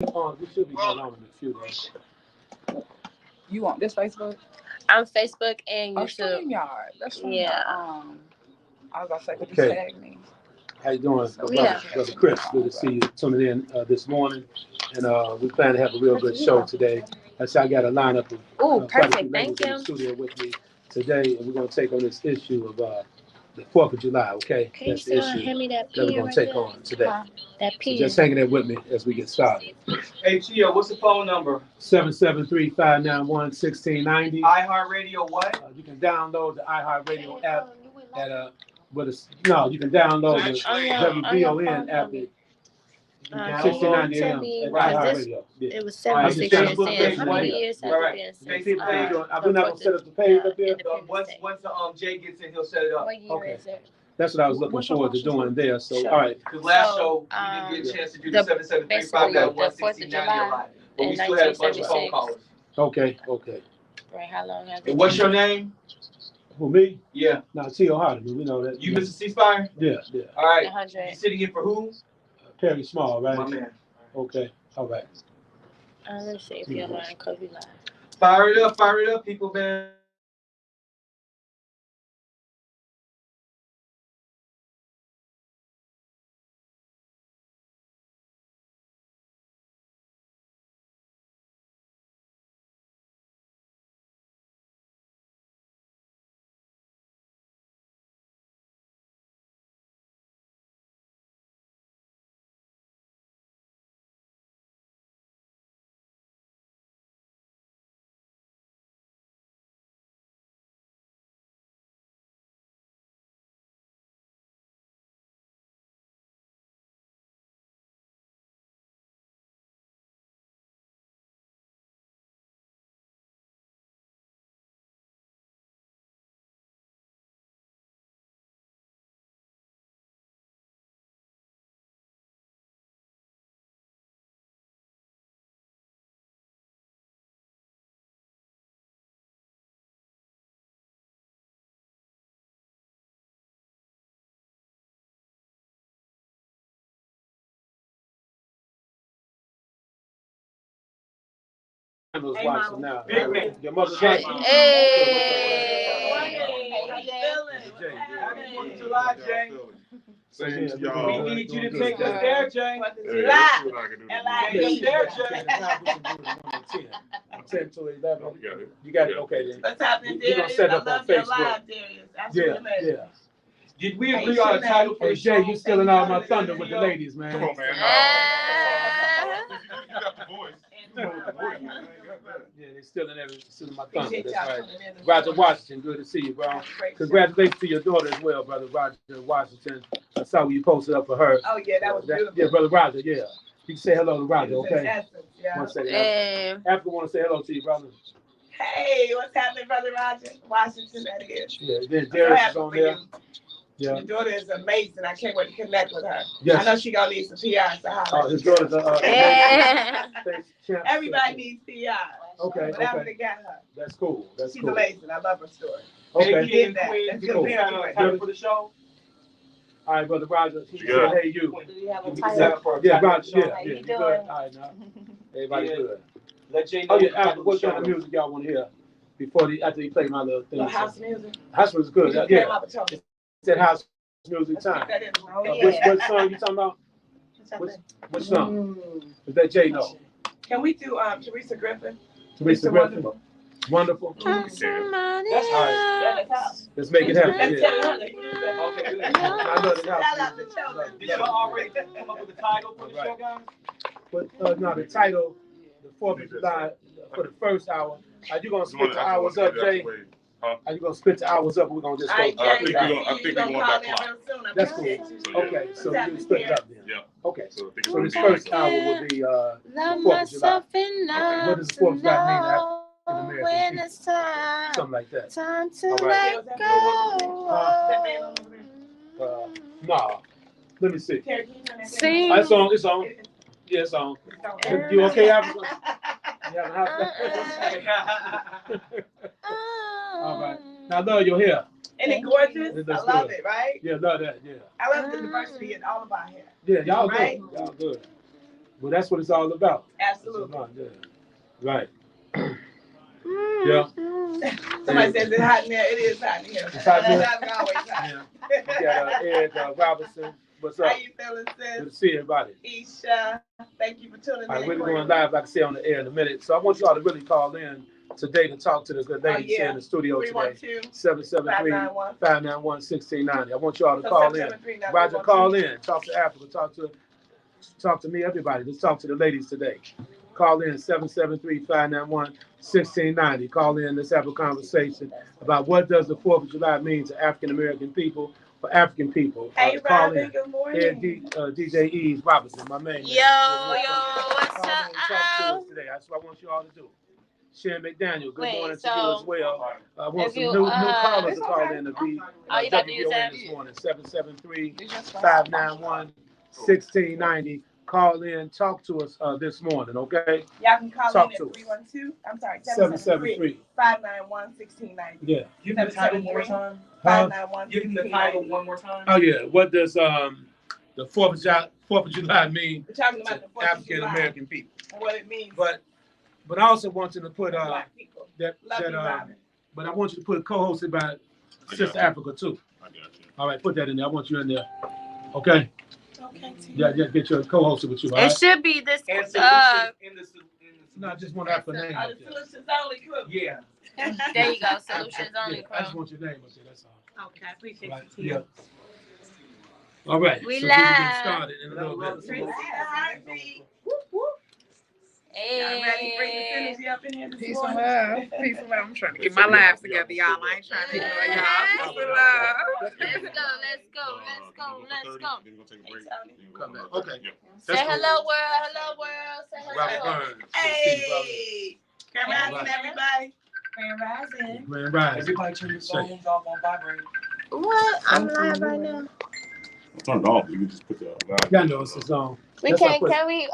We should be going on in a few days. You want this Facebook? I'm Facebook and YouTube. StreamYard. That's StreamYard. Yeah. I was about to say, could you Okay. tag me? How you doing, Yeah. brother Chris? Good to see you tuning in this morning, and we plan to have a real good show today. That's how I got a lineup of quite a few perfect. ladies Thank in you. the studio with me today, and we're going to take on this issue of the 4th of July. Okay, Can you that's the still issue hand me that that we're pen going right to take there? on today. That So pen. just hanging there with me as we get started. Hey, Chia, what's the phone number? 773-591-1690. iHeartRadio what? You can download the iHeartRadio app at you can download the WVON app at 1690 AM at iHeartRadio. It was 76 years since. How many years has it been since? We're not going to set up the page up there. Once Jay gets in, he'll set it up. What year is it? That's what I was looking forward to doing there. So, all right. Because last show, we didn't get a chance to do the 7735 that 169 but we still had a bunch of phone callers. Okay. Right, how long has it been? And what's your name? Who, me? Yeah. No, T.O. Hardiman. We know that. You Mr. C-Spire? Yeah. All right. 100. You sitting in for who? Perry Small, right? My man. Okay. All right. Let's see if you're lying, because we live. Fire it up, people, man. Hey, watching now. Big man. Your mother's Hey. How you doing, July, Jay? Same to y'all. We need you to take us there, Jay. Hey, let's see what I can do. Take us there, Jay. 10 to 11. Oh, you got it. You got it. Okay, then. What's happening, You're Darius? gonna set I up on love your Facebook. live, Darius. Absolutely. Yeah. Did we agree on a title for Hey, the Jay, show? you stealing all my thunder with the ladies, man. Come on, man. You got the voice. You know the voice, man. You got that. Yeah, they stealing my thunder. Appreciate That's y'all right. tuning in. Roger Washington, good to see you, bro. Congratulations to your daughter as well, brother Roger Washington. I saw what you posted up for her. Oh, yeah, that was beautiful. Yeah, brother Roger, yeah. You can say hello to Roger, It was in okay? essence, yeah. One second. Africa want to say hello to you, brother. Hey, what's happening, Brother Roger? Washington, that is. Yeah, then I'm so Darius happy is on for there. you. Yeah. Your daughter is amazing. I can't wait to connect with her. Yes. I know she gonna need some PR. So holler. His daughter's champ. Everybody needs PR. Okay, But Africa okay. got her. That's cool. That's She's cool. amazing. I love her story. Hey, Okay. King and That's Queen, good. you know, That's title for the show? All right, brother Roger. He said, Yeah. hey, you. Do you have a Yeah, title? yeah, Roger. Yeah, How you you doing? good? All right, now. Everybody Yeah. good. Let Jay know. Oh yeah, Africa, what kind of music y'all want to hear after you play my little thing? Your house music? House was good. You Yeah. came up and told me. Said house music time. That is- oh, Which yeah. song you talking about? Something. Which song? Is that Jay know? Can we do Teresa Griffin? Teresa Griffin. Wonderful. That's All right. Yeah, that's house. Let's make it happen. Let's Yeah. tell her that you do that. Okay, good. I know the house. Shout out to Chelsea. Did you already come up with the title for the show, guys? But no, the title, the 4th of July for the first hour. Are you gonna split the hours up, Jay? Are you gonna split the hours up? Or we're gonna just All go. right, I Jay, think we you want gonna that call me clock. real soon. I That's appreciate cool. you. Okay, so you split it up then. Yeah. Okay. So I think So this it's first hour will be Love 4th of myself July. enough What does the 4th of July mean to African when American it's time, people? Something like that. time to All right. let That man go. over there. Nah. Let me see. Terry, can you turn that Sing. It's on. It's on. Yeah, it's on. You okay, Africa? You having a hot All right. Now, I love your hair. Isn't it gorgeous? It I looks love good. it, right? Yeah, love that. Yeah. I love the diversity in all of our hair. Yeah, y'all Right. good. Y'all good. Well, that's what it's all about. Absolutely. Right. Yeah. Somebody says it's hot in there. It is hot in here. It's hot in there? It's always hot. Yeah. We got Ed Robinson. What's up? How you feeling, sis? Good to see everybody. Isha, thank you for tuning in. All right, we're going live, like I say, on the air in a minute. So I want y'all to really call in today to talk to the good ladies here in the studio today. 773-591-1690. I want y'all to call in. Roger, call in. Talk to Africa. Talk to me, everybody. Let's talk to the ladies today. Call in 773-591-1690. Call in. Let's have a conversation about what does the 4th of July mean to African American people, for African people. Hey, call Robin, in. good morning. DJ Eves Robinson, my man. Yo, what's Call in and talk to up? us today. That's what I want you all to do. Sharon McDaniel, good morning to so you as well. I want some you, new callers to call in to be you about to use WVON that? this morning. 773-591-1690. Call in, talk to us this morning, okay? Y'all can call Talk in to at us. 773-591-1690. Yeah. Give me the title one more time. 591-1690. Give me the title one more time. Oh yeah. What does the 4th of July mean We're talking to about the 4th of African July American people? and what it means But I also want you to put Black people. that Love you, Robin. but I want you to put co-hosted by Sister you. Africa too. I got you. All right, put that in there. I want you in there. Okay. Okay, T. Yeah, get your co-hosted with you. All It right? should be this. And solutions in the No, I just want to have a name. The up there. solutions only crew. Yeah. There you go. Solutions only. I just want your name up there. That's all. Okay, I appreciate Right. you, T. Yeah. All right. We so we can get live. started in a little bit. Krissy, heartbeat. Whoop, whoop. Y'all ready to bring this Hey. energy up in here this Peace and morning? love. Peace and love. I'm trying to get my lives together, y'all. I ain't trying to ignore y'all. Peace and love. Let's go. Let's go. Then we're gonna take a break. Hey, Tony. Then we'll Come go back. back. Okay. Yep. Say hello, world. Hello, world. Say Robert hello. Burns. Hey, Grand Rising, everybody. Grand Rising. Grand Rising. Everybody turn your phones off on vibrate. What? I'm live right now. Turn it off. You can just put the live. Y'all know it's a song. We That's why I can. put- Can we?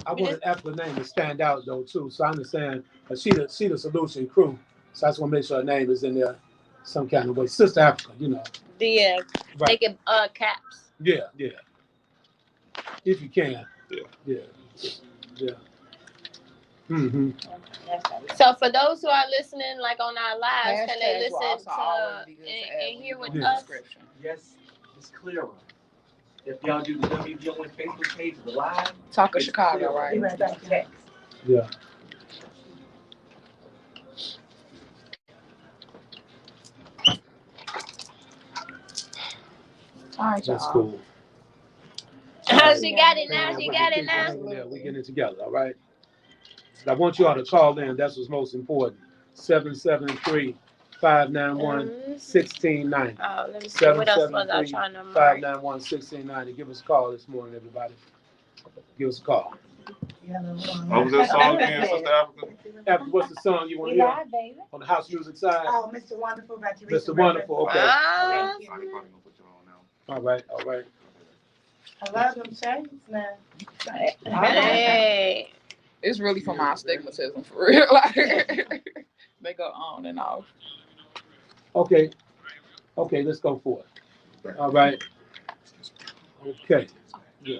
I want an African name to stand out though too. So I understand she the solution crew. So I just want to make sure her name is in there some kind of way. Sister Africa, you know. Right. Make it caps. Yeah. If you can. Yeah. Mm-hmm. So for those who are listening, like on our lives, can they Hashtags will listen also always be good to add and when hear you with do the us? description. Yes, it's clearer. If y'all do the WVON Facebook page, the live. Talk of it's Chicago, clearer. right? Be right back. Yeah. All right, That's y'all. cool. She got it now. She got it now. Yeah, we getting it together, all right? I want you all to call in. That's what's most important. 773-591-1690. Oh, let me see. What else was I trying to mark? 591-1690. Give us a call this morning, everybody. Give us a call. What was that song again, Sister Africa? After, what's the song you want to hear on the house music side? Oh, Mr. Wonderful, about your Mr. Wonderful, okay. Ah. I ain't probably gonna put you on now. All right. I love them shades now. Hey. It's really for my astigmatism, for real. Like, they go on and off. Okay, let's go for it. All right. Okay. Yeah.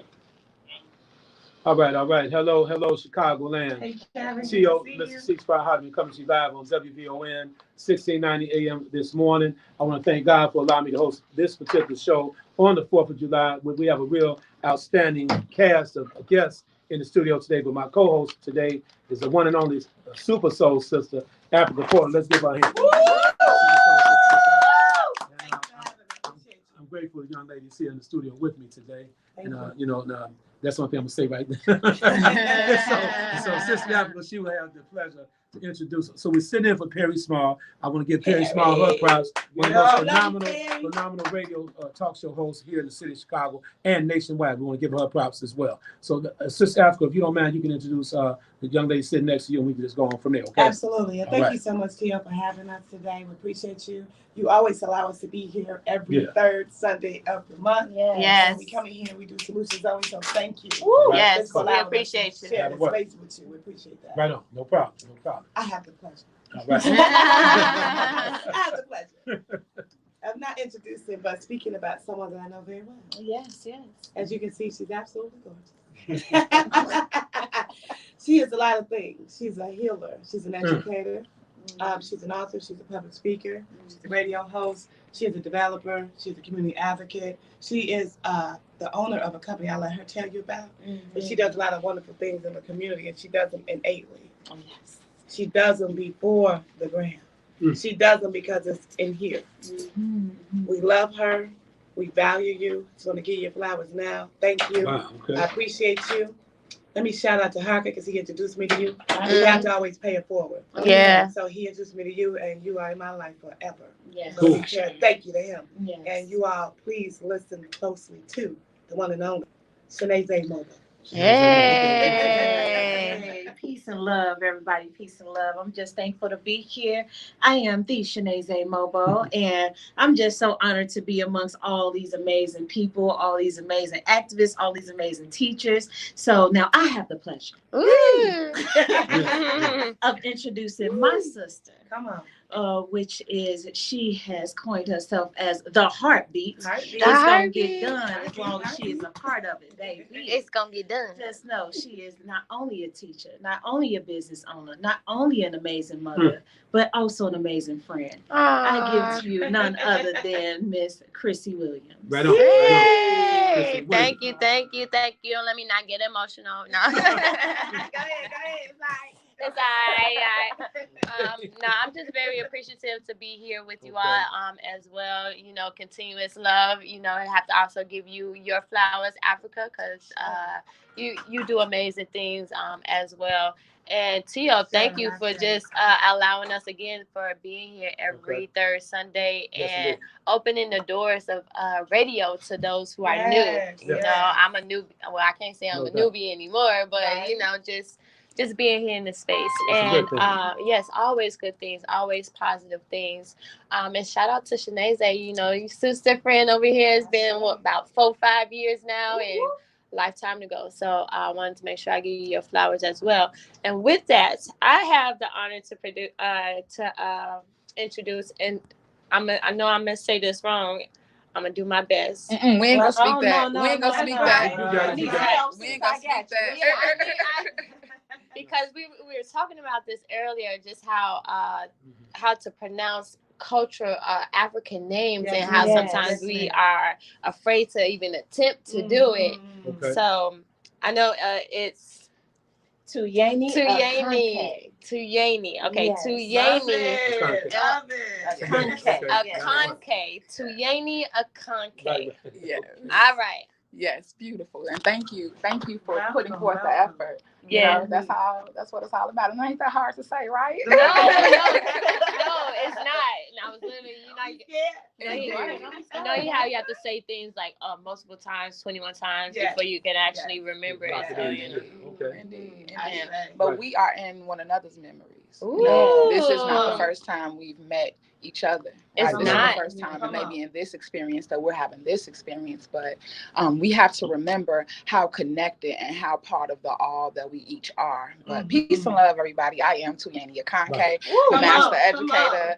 All right. Hello, Chicagoland. Hey, Kevin. T.O. good to Mr. see you. C. Hardiman coming to you live on WVON 1690 AM this morning. I want to thank God for allowing me to host this particular show on the 4th of July. We have a real outstanding cast of guests in the studio today, but my co-host today is the one and only Super Soul Sister, Africa Porter. Let's give her a hand. I'm grateful the young lady's here in the studio with me today. And, that's one thing I'm going to say right there. so Sister Africa, she will have the pleasure to introduce her. So we're sitting in for Perry Small. I want to give Perry Small her props. One of the most phenomenal radio talk show hosts here in the city of Chicago and nationwide. We want to give her props as well. So Sister Africa, if you don't mind, you can introduce the young lady sitting next to you and we can just go on from there, okay? Absolutely. And thank you so much, Tia, for having us today. We appreciate you. You always allow us to be here every third Sunday of the month. Yes. And we come in here and we do solutions only, so thank you. Right. Yes, Just for we allowing us appreciate to you. share this space with you. We appreciate that. Right on. No problem. I have the pleasure. All right. I have the pleasure of not introducing, but speaking about someone that I know very well. Yes. As you can see, she's absolutely gorgeous. She is a lot of things. She's a healer. She's an educator. She's an author. She's a public speaker. She's a radio host. She is a developer. She's a community advocate. She is the owner of a company I'll let her tell you about. But she does a lot of wonderful things in the community, and she does them innately. Oh, yes. She does them before the gram. She does them because it's in here. We love her. We value you. Just want to give you flowers now. Thank you. Wow, okay. I appreciate you. Let me shout out to Hardiman because he introduced me to you. We have to always pay it forward. Yeah. So he introduced me to you, and you are in my life forever. Yes. So we share thank you to him. Yes. And you all, please listen closely to the one and only Chineze Mogbo. Hey. Peace and love, everybody. Peace and love. I'm just thankful to be here. I am the Chineze Mogbo, and I'm just so honored to be amongst all these amazing people, all these amazing activists, all these amazing teachers. So now I have the pleasure of introducing my sister. Come on. Which is she has coined herself as the heartbeat. It's The gonna heartbeat. get done as long as she is a part of it, baby. It's gonna get done. Just know she is not only a teacher, not only a business owner, not only an amazing mother, but also an amazing friend. I give to you none other than Miss Krissy Williams. Right on. Yay! Thank you. Let me not get emotional. No. Go ahead. It's all right. No, I'm just very appreciative to be here with you all as well. You know, continuous love. You know, I have to also give you your flowers, Africa, because you do amazing things as well. And Tio, thank you for just allowing us again for being here every third Sunday and opening the doors of radio to those who are new. You know, I'm a new. Well, I can't say I'm a newbie anymore, but you know, just being here in the space. And yes, always good things, always positive things. And shout out to Chineze, you know, your sister friend over here has been about 4-5 years now, and lifetime to go. So I wanted to make sure I give you your flowers as well. And with that, I have the honor to introduce, and I know I'm gonna say this wrong. I'm gonna do my best. We ain't gonna speak that. We ain't gonna speak that. You got We ain't gonna speak that. Because we were talking about this earlier, just how to pronounce cultural African names and how sometimes we are afraid to even attempt to do it. Okay. So I know it's Tuyeni. Tuyeni. Okay, yes. Tuyeni. Akanke. Tuyeni Akanke. Yes. All right. Yes, beautiful. And thank you for putting forth the effort. Yeah, you know, that's what it's all about. And it ain't that hard to say, right? No, it's not. And I was literally, you know how you have to say things like multiple times, 21 times before you can actually remember it. So, you know. Indeed. But we are in one another's memories. You know, this is not the first time we've met each other. It's this not is the first time, and maybe in this experience that we're having this experience. But we have to remember how connected and how part of the all that we each are. But peace and love, everybody. I am Tuyeni Akanke, the master educator.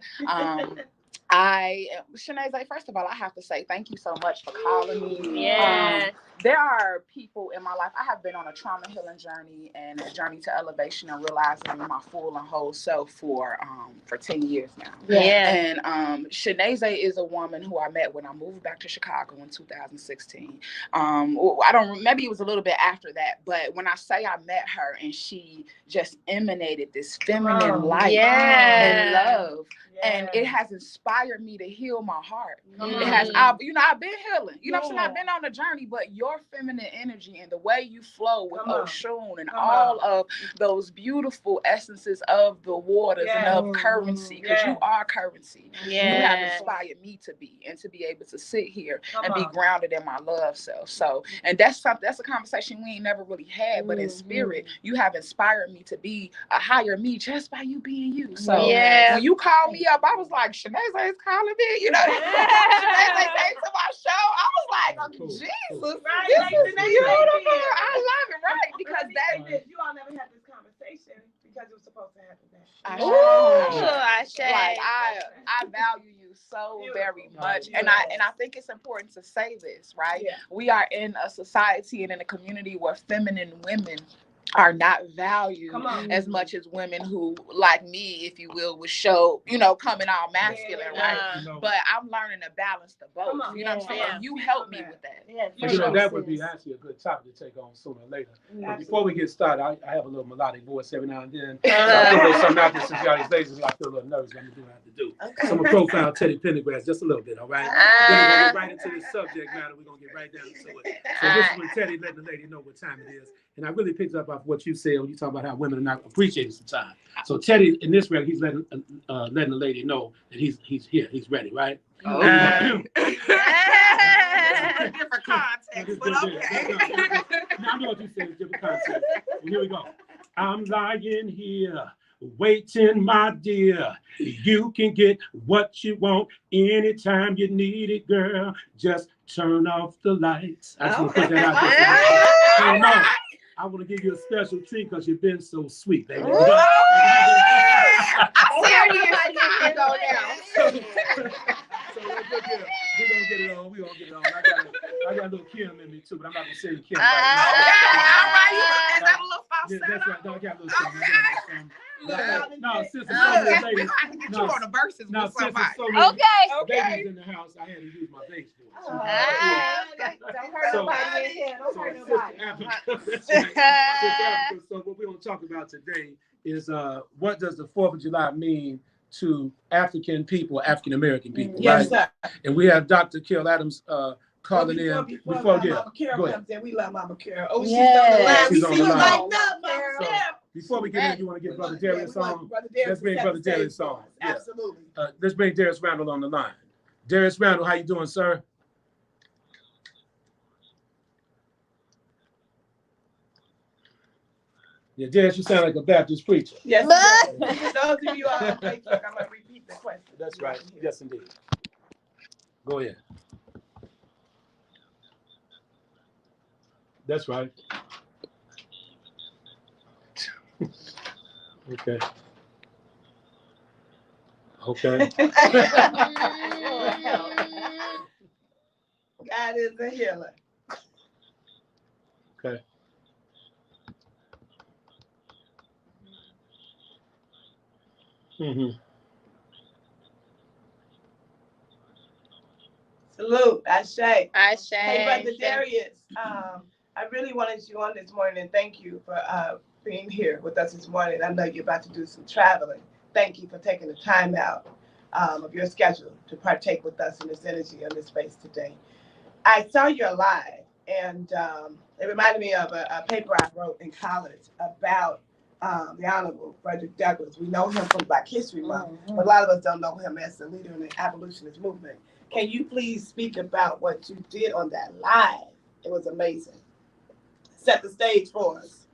Chineze, first of all, I have to say thank you so much for calling me. Yeah. There are people in my life. I have been on a trauma healing journey and a journey to elevation and realizing my full and whole self for 10 years now. Yeah. And Chineze is a woman who I met when I moved back to Chicago in 2016. Maybe it was a little bit after that, but when I say I met her and she just emanated this feminine light and love. And it has inspired me to heal my heart. It has, I've been healing. You know what I'm saying? I've been on a journey, but your feminine energy and the way you flow with Oshun and all of those beautiful essences of the waters and of currency, because you are currency. You have inspired me to be able to sit here and be grounded in my love self. So, and that's a conversation we ain't never really had, but in spirit, you have inspired me to be a higher me just by you being you. So when you call me up, I was like, Chineze is calling me, you know. Chineze came to my show. I was like, oh, Jesus, this is beautiful. I love it, right? Because you all never had this conversation because it was supposed to happen. I value you so very much. And I think it's important to say this, right? Yeah. We are in a society and in a community where feminine women are not valued as much as women who, like me, if you will, would show, coming all masculine, right? But I'm learning to balance the both. You know what I'm saying? Yeah. You help me with that. That would be actually a good topic to take on sooner or later. But before we get started, I have a little melodic voice every now and then. So I feel a little something out there since y'all these ladies, I feel a little nervous. Let me do what I have to do. Okay. So I'm going to profile Teddy Pendergrass just a little bit, all right? Then we're going to get right into the subject matter. We're going to get right down to it. So this is when Teddy letting the lady know what time it is. And I really picked up off what you said when you talk about how women are not appreciating some time. So Teddy, in this record, he's letting the lady know that he's here. He's ready, right? Different context, but okay. I know what you said, different context. Well, here we go. I'm lying here, waiting, my dear. You can get what you want anytime you need it, girl. Just turn off the lights. I just want to put that out there. No, I want to give you a special treat because you've been so sweet, baby. We're gonna get it on. We're gonna get it on. I got a little Kim in me too, but I'm not gonna say Kim right now. All right. Is that a little falsetto? Yeah, that's right. No, I got a little something. No, since We're so gonna many have ladies. to get you on the verses No, with since somebody. so many Okay. ladies in the house, I had to use my bass voice. Don't hurt So- nobody in here. Don't So, hurt Sister nobody. Africa, that's right. Sister Africa, so what we're going to talk about today is what does the 4th of July mean to African people, African American people, Yes, right? sir. And we have Dr. Kill Adams calling in. Before Mama Carol go ahead. comes in, we love Mama Carol. Oh, she's Yes. on the line. She's We on see the you line. like that, Mama So, Carol. before we get in, you want to get Brother Darius on? Brother Darius Let's bring set Brother the stage Darius for on. us. Yeah. Absolutely. Let's bring Darius Randall on the line. Darius Randall, how you doing, sir? Yeah, Darius, you sound like a Baptist preacher. Yes, for those of you on Facebook, I'm going to repeat the question. That's right. Yes, indeed. Go ahead. That's right. Okay. Okay. God is a healer. Okay. Mm-hmm. Salute. Ashe. Ashe. Hey, Brother Darius, I really wanted you on this morning, and thank you for being here with us this morning. I know you're about to do some traveling. Thank you for taking the time out of your schedule to partake with us in this energy on this space today. I saw your live, and it reminded me of a paper I wrote in college about the Honorable Frederick Douglass. We know him from Black History Month, but a lot of us don't know him as a leader in the abolitionist movement. Can you please speak about what you did on that live? It was amazing. Set the stage for us.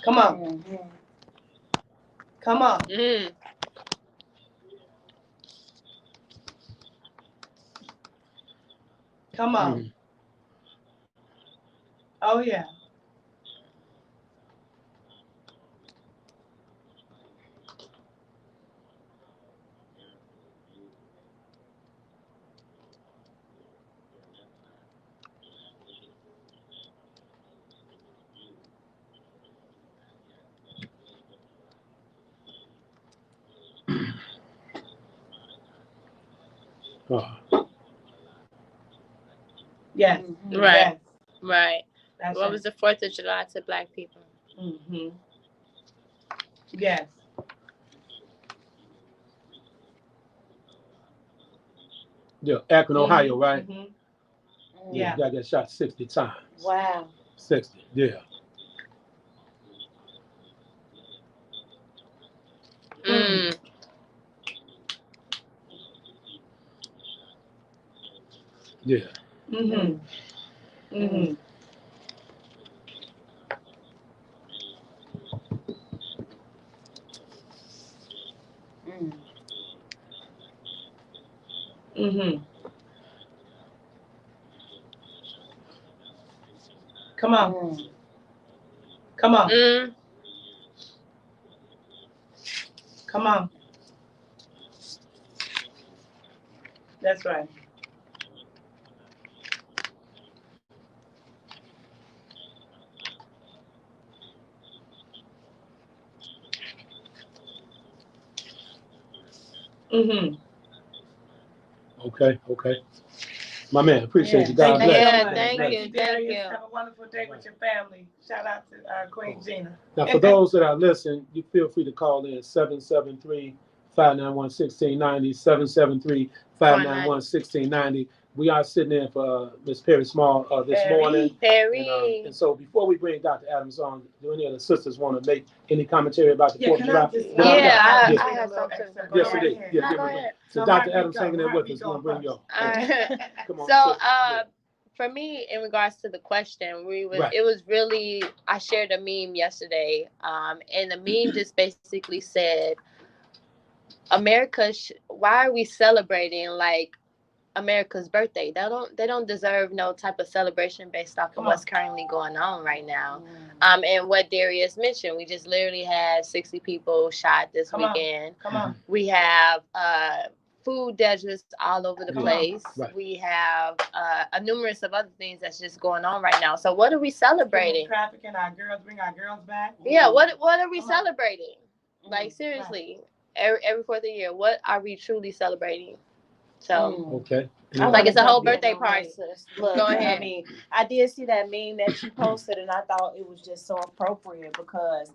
Come on. Come on. Mm. Come on. Mm. Oh, yeah. Oh. Yes. Right. Yes. Right. That's What was the 4th of July to Black people? Mm-hmm. Yes. Yeah, Akron, Ohio, right? Mm-hmm. Yeah. You got to get shot 60 times. Wow. 60, yeah. Mm. Yeah. Mm-hmm. Mm-hmm. Mm. Mm-hmm. Come on. Come on. Come on. That's right. Mm-hmm. Okay. My man, appreciate you. God Thank you bless. so much. Thank you. Darius. Have a wonderful day with your family. Shout out to Queen Gina. Now, for those that are listening, you feel free to call in 773-591-1690, 773-591-1690. We are sitting in for Miss Perry Small this morning. Perry. And so before we bring Dr. Adams on, do any of the sisters want to make any commentary about the 4th of July? I have something. Yes, indeed. Yeah, go ahead. So Dr. Adams hanging there with us. We're going to bring you on. Come on. So, for me, in regards to the question, it was really, I shared a meme yesterday, and the meme just basically said, America, why are we celebrating like America's birthday? They don't deserve no type of celebration based off of what's currently going on right now. And what Darius mentioned, we just literally had 60 people shot this weekend. Come on. We have food deserts all over the place. Right. We have a numerous of other things that's just going on right now. So what are we celebrating? Trafficking our girls, bring our girls back. Yeah, what are we celebrating? Like seriously, every 4th of the year, what are we truly celebrating? So okay. Like it's a whole birthday party. Look, Go ahead. I mean, I did see that meme that you posted, and I thought it was just so appropriate because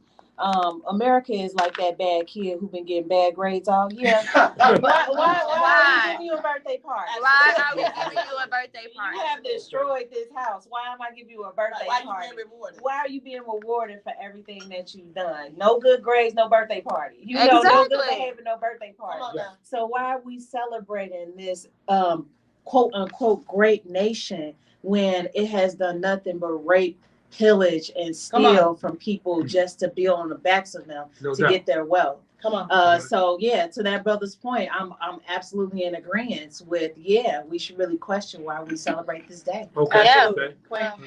America is like that bad kid who been getting bad grades all year. Why are we giving you a birthday party? Why are we giving you a birthday party? You have destroyed this house. Why am I giving you a birthday party? Why are you being rewarded? Why are you being rewarded for everything that you've done? No good grades, no birthday party. You know, Exactly. no good behavior, no birthday party. So why are we celebrating this quote unquote great nation when it has done nothing but rape, pillage, and steal from people just to build on the backs of them get their wealth? Come on. So yeah, to that brother's point, I'm absolutely in agreement with, we should really question why we celebrate this day. Okay. Yeah. Okay. Well,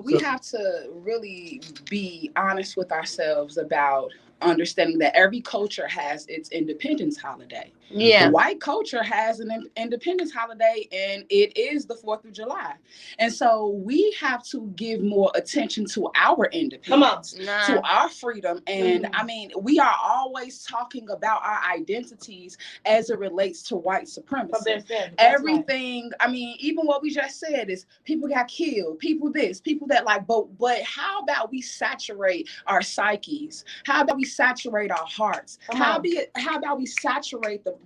we have to really be honest with ourselves about understanding that every culture has its independence holiday. Yeah. White culture has an independence holiday, and it is the 4th of July. And so we have to give more attention to our independence, to our freedom. And I mean, we are always talking about our identities as it relates to white supremacy. Everything, I mean, even what we just said is people got killed, people this, people that, like, but how about we saturate our psyches? How about we saturate our hearts? How about we saturate the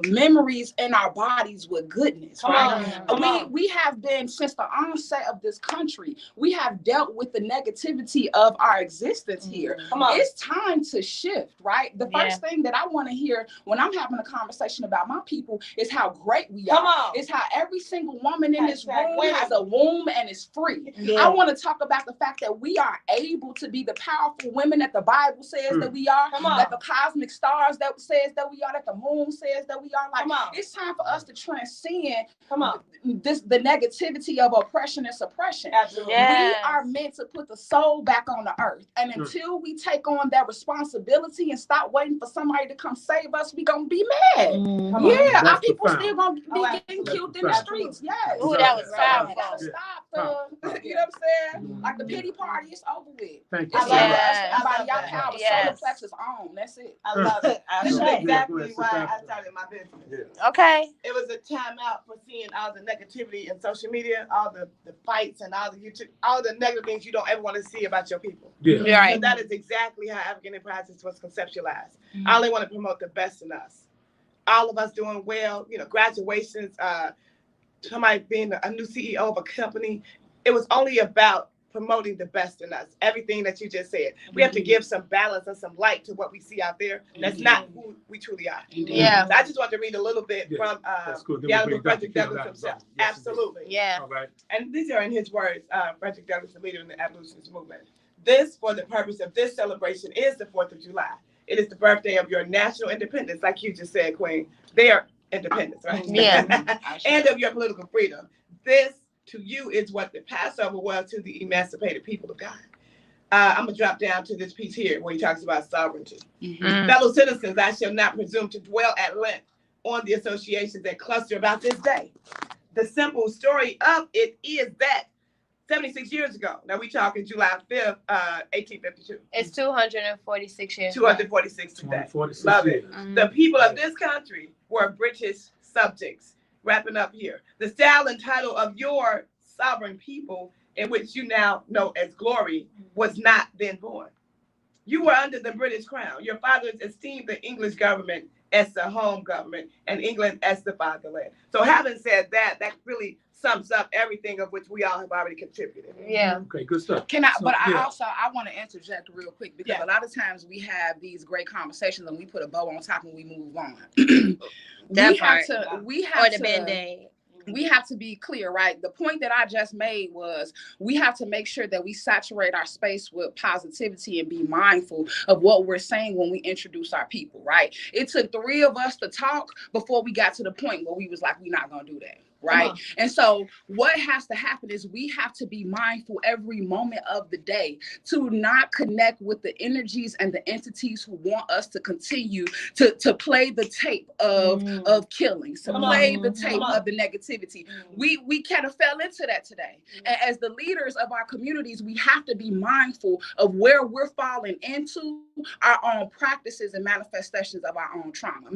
memories in our bodies with goodness, right? We have been, since the onset of this country, we have dealt with the negativity of our existence here. It's time to shift, right? The first thing that I want to hear when I'm having a conversation about my people is how great we are. It's how every single woman in this room has a womb and is free. I want to talk about the fact that we are able to be the powerful women that the Bible says that we are, that the cosmic stars that says that we are, that the moon says that we are. Like, it's time for us to transcend the negativity of oppression and suppression. Absolutely. We are meant to put the soul back on the earth, and until we take on that responsibility and stop waiting for somebody to come save us, we gonna be mad. Our people still gonna be getting killed in the streets. Yes. Ooh, that was powerful. We gotta stop you know what I'm saying? Like, the pity party is over with. Thank you. It's over us. Everybody out power. Solar plex is on. That's it. I love it. This is exactly why I started my business. Okay. It was a time out for seeing all the negativity in social media, all the fights and all the YouTube, all the negative things you don't ever want to see about your people. Yeah. Right. So that is exactly how African Enterprises was conceptualized. I only want to promote the best in us. All of us doing well, you know, graduations, somebody being a new CEO of a company. It was only about promoting the best in us. Everything that you just said. We have to give some balance and some light to what we see out there. That's not who we truly are. Yeah. So I just want to read a little bit from the Honorable Frederick Douglass himself. Absolutely. Yeah. All right. And these are in his words, Frederick Douglass, the leader in the abolitionist movement. This, for the purpose of this celebration, is the 4th of July. It is the birthday of your national independence, like you just said, Queen. They are independence, right? Yeah. And of your political freedom. This to you is what the Passover was to the emancipated people of God. I'm going to drop down to this piece here where he talks about sovereignty. Fellow citizens, I shall not presume to dwell at length on the associations that cluster about this day. The simple story of it is that 76 years ago, now we talking July 5th, 1852. It's 246 years. 246 today. 246 Love years. it. The people of this country were British subjects. Wrapping up here. The style and title of your sovereign people, in which you now know as glory, was not then born. You were under the British crown. Your fathers esteemed the English government as the home government and England as the fatherland. So having said that, that really sums up everything of which we all have already contributed. Yeah. Okay, good stuff. Can I? So, But yeah. I want to interject real quick because a lot of times we have these great conversations and we put a bow on top and we move on. We have the Band-Aid. We have to be clear, right? The point that I just made was we have to make sure that we saturate our space with positivity and be mindful of what we're saying when we introduce our people, right? It took 3 of us to talk before we got to the point where we was like, we're not going to do that. Right. And so what has to happen is we have to be mindful every moment of the day to not connect with the energies and the entities who want us to continue to play the tape of killings, to play the tape of the negativity. We kind of fell into that today. And as the leaders of our communities, we have to be mindful of where we're falling into our own practices and manifestations of our own trauma,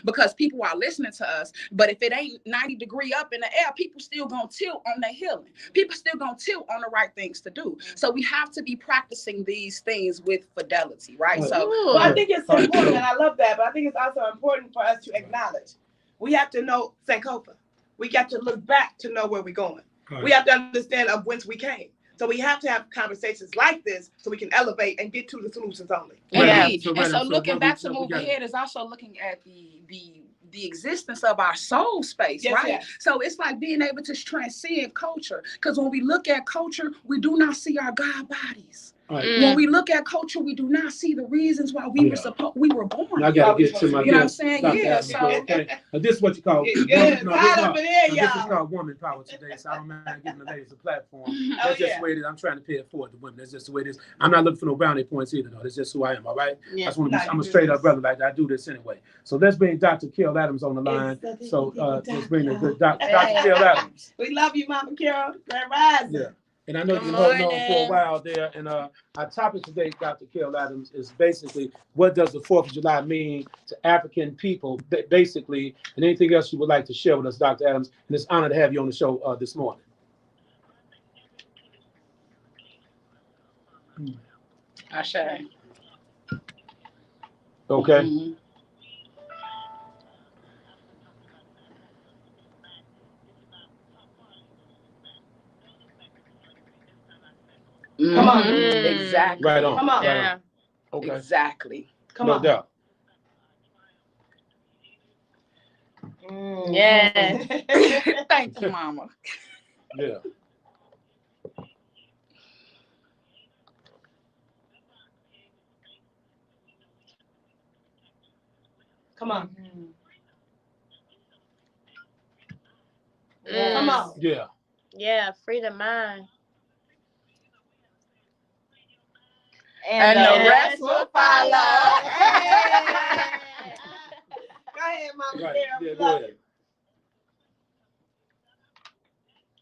because people are listening to us. But if it ain't 90-degree up in the air, people still gonna tilt on their healing. People still gonna tilt on the right things to do. So we have to be practicing these things with fidelity, right? So well, I think it's important, and I love that, but I think it's also important for us to acknowledge. We have to know Sankofa. We got to look back to know where we're going. Right. We have to understand of whence we came. So we have to have conversations like this so we can elevate and get to the solutions only. Yeah. So looking back to move ahead is also looking at the existence of our soul space, right? Yes. So it's like being able to transcend culture. Because when we look at culture, we do not see our God bodies. Right. When we look at culture, we do not see the reasons why we were born. I gotta get to my. You know what I'm saying? Yeah. So okay. This is what you call. This is called woman power today. So I don't mind giving the ladies a platform. That's just the way it is. I'm trying to pay it forward to women. That's just the way it is. I'm not looking for no brownie points either, though. That's just who I am. All right. Yeah. I just want to be. I'm a straight up brother. Like I do this anyway. So let's bring Dr. Carol Adams on the line. So let's bring the good Dr. Carol Adams. We love you, Mama Carol. Grand Rising. Yeah. And I know you've been holding on for a while there. And our topic today, Dr. Carol Adams, is basically what does the 4th of July mean to African people, basically, and anything else you would like to share with us, Dr. Adams. And it's an honor to have you on the show this morning. Ashe. Okay. Mm-hmm. Come on. Exactly. Right on. Come on. Right on. Okay. Exactly. Come on. No doubt. Yeah. Thank you, Mama. Yeah. Come on. Yeah. Come on. Yeah. Yeah, free the mind. And the rest will follow. Go ahead, Mama. Right. Carol. Yeah, go ahead.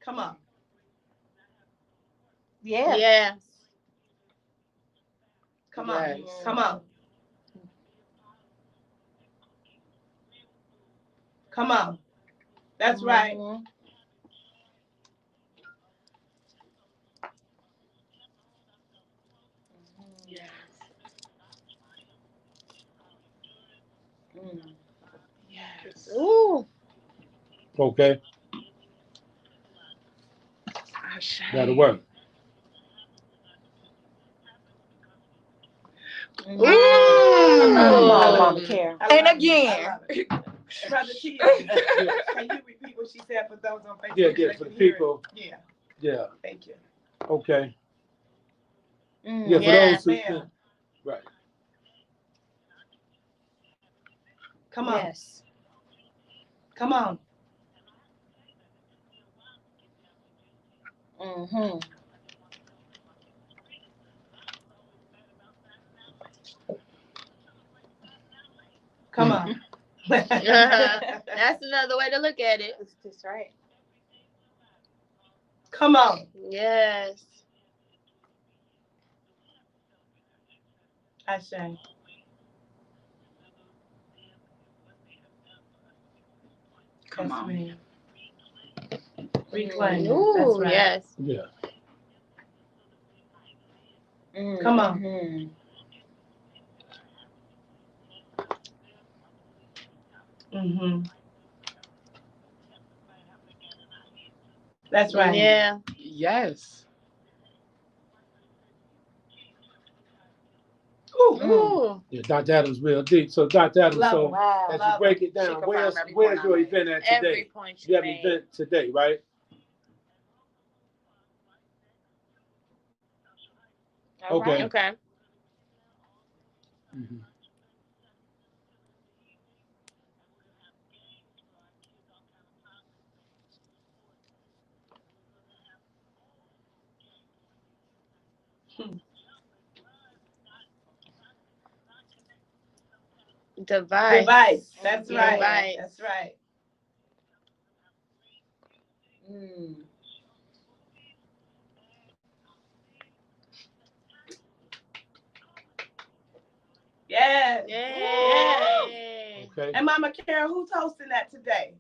Come on. Yeah. Yes. Come on. Come on. Come on. That's right. Yes. Ooh. Okay. That'll work. Come on, Mama Carol. And again. Brother T, can you repeat what she said for those on Facebook? Yeah, for the people. Yeah. Thank you. Okay. Yeah, for those who right. Come on. Yes. Come on. Mm-hmm. Come on. That's another way to look at it. That's right. Come on. Yes. I say. Come Yes, on. ma'am. Reclaim. Ooh, That's right. yes. Yeah. Come on. Mm-hmm. That's right. Yeah. Yes. Ooh. Yeah, Dr. Adams real deep. So Dr. Adams, Love so him. Wow. as Love you break it She down, confirmed where's every where's point I your made. event at Every today? point You you have an made. event today, right? All Okay. right. Okay. Mhm. Device. That's right. Device. That's right. Yes. Yay. Okay. And Mama Carol, who's hosting that today?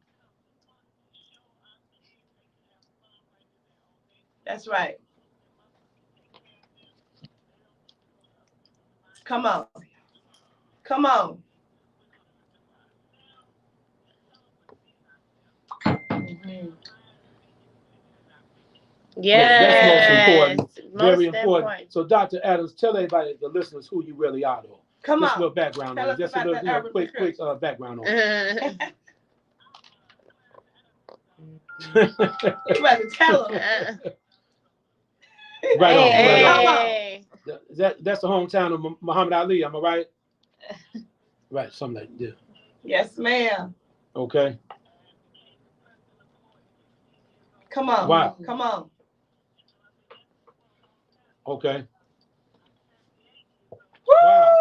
That's right. Come on. Come on. Yes. That's most important. Most Very important. So Dr. Adams, tell everybody, the listeners, who you really are, though. Come Just on. a little background Tell on us it. Just a about little, the urban quick prescription. background on it. You better tell them. Right on. Hey. Right on. That's the hometown of Muhammad Ali. Am I right? Right. Something like that. Yes, ma'am. Okay. Come on. Wow. Come on. Okay.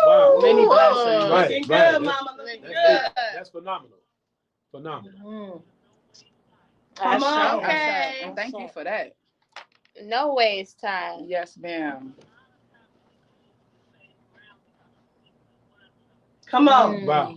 Wow. Many blessings. Right. Looking Right. good, Mama. Looking Looking good. good. That's phenomenal. Phenomenal. Come on. Okay. And thank you for that. No waste time. Yes, ma'am. Come on. Wow.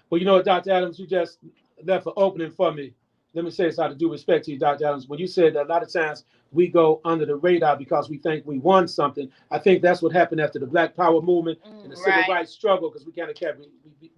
Well, you know what, Dr. Adams, you just left an opening for me. Let me say this out of due respect to you, Dr. Adams. When you said that a lot of times we go under the radar because we think we won something, I think that's what happened after the Black Power movement and the civil rights struggle, because we kind of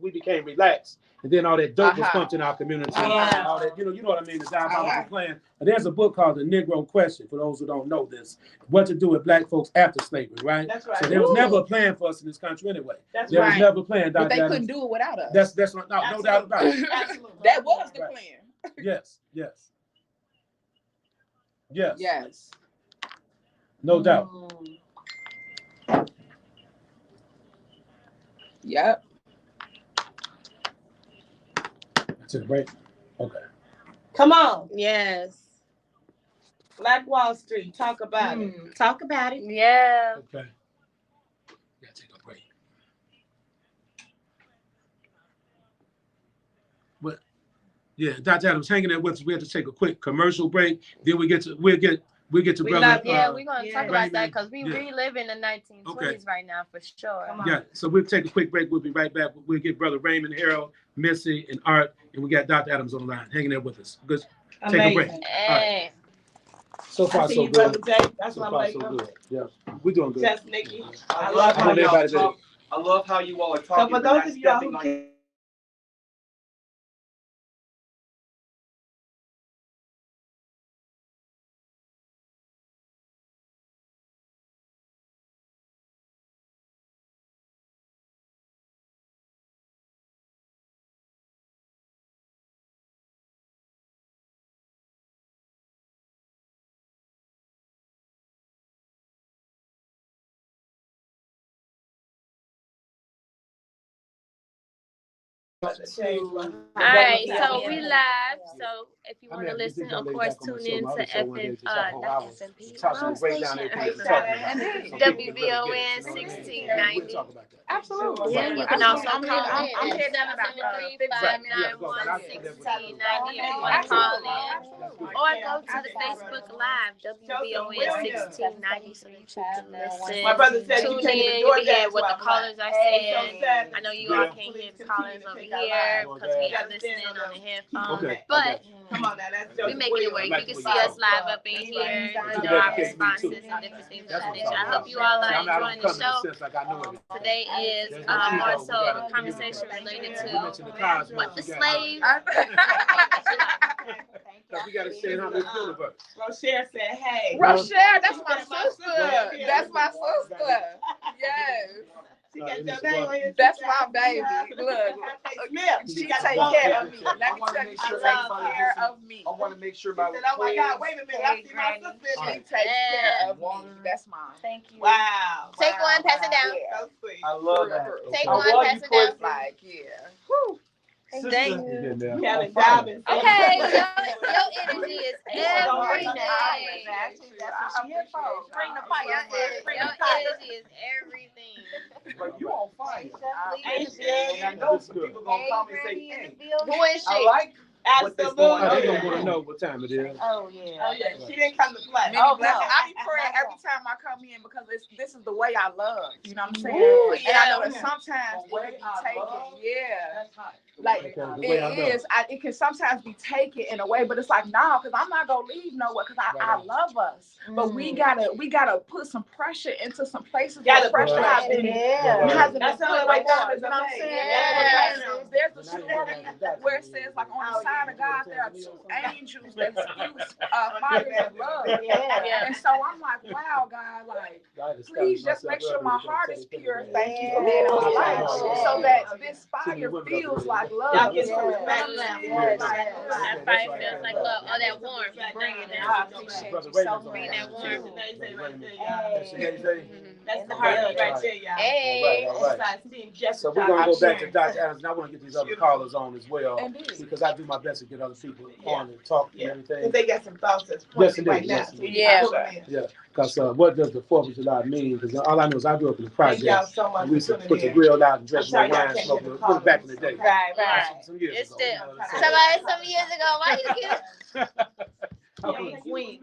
we became relaxed, and then all that dope was pumped in our community. Yeah. All that, you know what I mean, the diabolical plan. And there's a book called The Negro Question, for those who don't know this, what to do with black folks after slavery, right? That's right. So there was never a plan for us in this country anyway. That's There was right. never a plan, Dr. But they Adams. couldn't do it without us. That's no doubt about it. Absolutely. That was the Right. plan. Yes. Yes. No doubt. Yep. That's it, right? Okay. Come on. Yes. Black Wall Street. Talk about it. Talk about it. Yeah. Okay. Gotta take a break. But yeah, Dr. Adams hanging there with us. We have to take a quick commercial break. Then we'll get to We brother. love Yeah, we're gonna yeah. talk about that Raymond, because we reliving the 1920s right now for sure. Come on. Yeah, so we'll take a quick break. We'll be right back. We'll get brother Raymond, Harold, Missy, and Art, and we got Dr. Adams on the line, hanging there with us. Good. Take a break. Amazing. Hey. So far, I see so you, Brother good. Jay. That's So my far, so makeup. good. Yeah, we're doing good. Just Nikki. I I love love how how y'all y'all talk. talk. I love how you all are So talking. for but not those of y'all stepping who like can't All right, so we live. So if you want to listen, of course, tune in to WVON 1690. Absolutely. Yeah, you can also call in I'm at heading 773-591-1690 if you want to call in. Or go to the Facebook Live, WVON 1690, so you can listen. My brother said Tune in, you can hear what the callers are saying. I know you all can't hear the callers over here because we are listening on the headphones, but we making it work. You can see us live up in here, our responses and different things of that nature. I hope you all are enjoying the show. Today is also a conversation related to what the slave. We gotta say how we feel about it. Rochelle said, "Hey, Rochelle, that's my sister. That's my sister. Yes. That's my baby. Look, she take care of me. Let me tell you, she takes care of me. I want to make sure my. Oh my God! Wait a minute! I see my sister. She takes care of me. That's mine. Thank you. Wow! Take one, pass it down. So sweet. I love that. Take one, pass it down. Like, yeah. Whew. Thank you. Kevin Dobbins. Okay, your energy is everything. That's what she here for. Bring the fire. Your energy is everything. But you on fire. Ain't she? And I know some people gonna call me and say, "Hey, Who is I she? like what this going They on." gonna want to know what time it is. Oh yeah. She didn't come to play. I be praying every time I come in because this is the way I love. You know what I'm saying? Ooh, And I know that sometimes it can be taken. Yeah. Like it can sometimes be taken in a way, but it's like nah, because I'm not gonna leave nowhere because I love us. But we gotta put some pressure into some places where pressure has been hasn't been put right now. You know what I'm saying? There's a story where it says like on the side of God there are two angels that spews fire and love. And so I'm like, wow, God, like please just make sure my heart is pure. Thank you for being in my life, so that this fire feels like love. That fire feels like love. Oh, that warmth. You bring it down. I appreciate you so bringing that warmth. That's the heart right there, y'all. Hey. So we're gonna go back to Dr. Adams, and I want to get these other callers on as well, because I do my best to get other people on and talk and everything. Because they got some thoughts that's pointed right now. Yeah. Because what does the 4th of July mean? Because all I know is I grew up in the projects. So much and we used to put the grill out and drink more wine, smoking. It was back in the day. Right. Some years It's ago. still some years ago. Why you get Queen.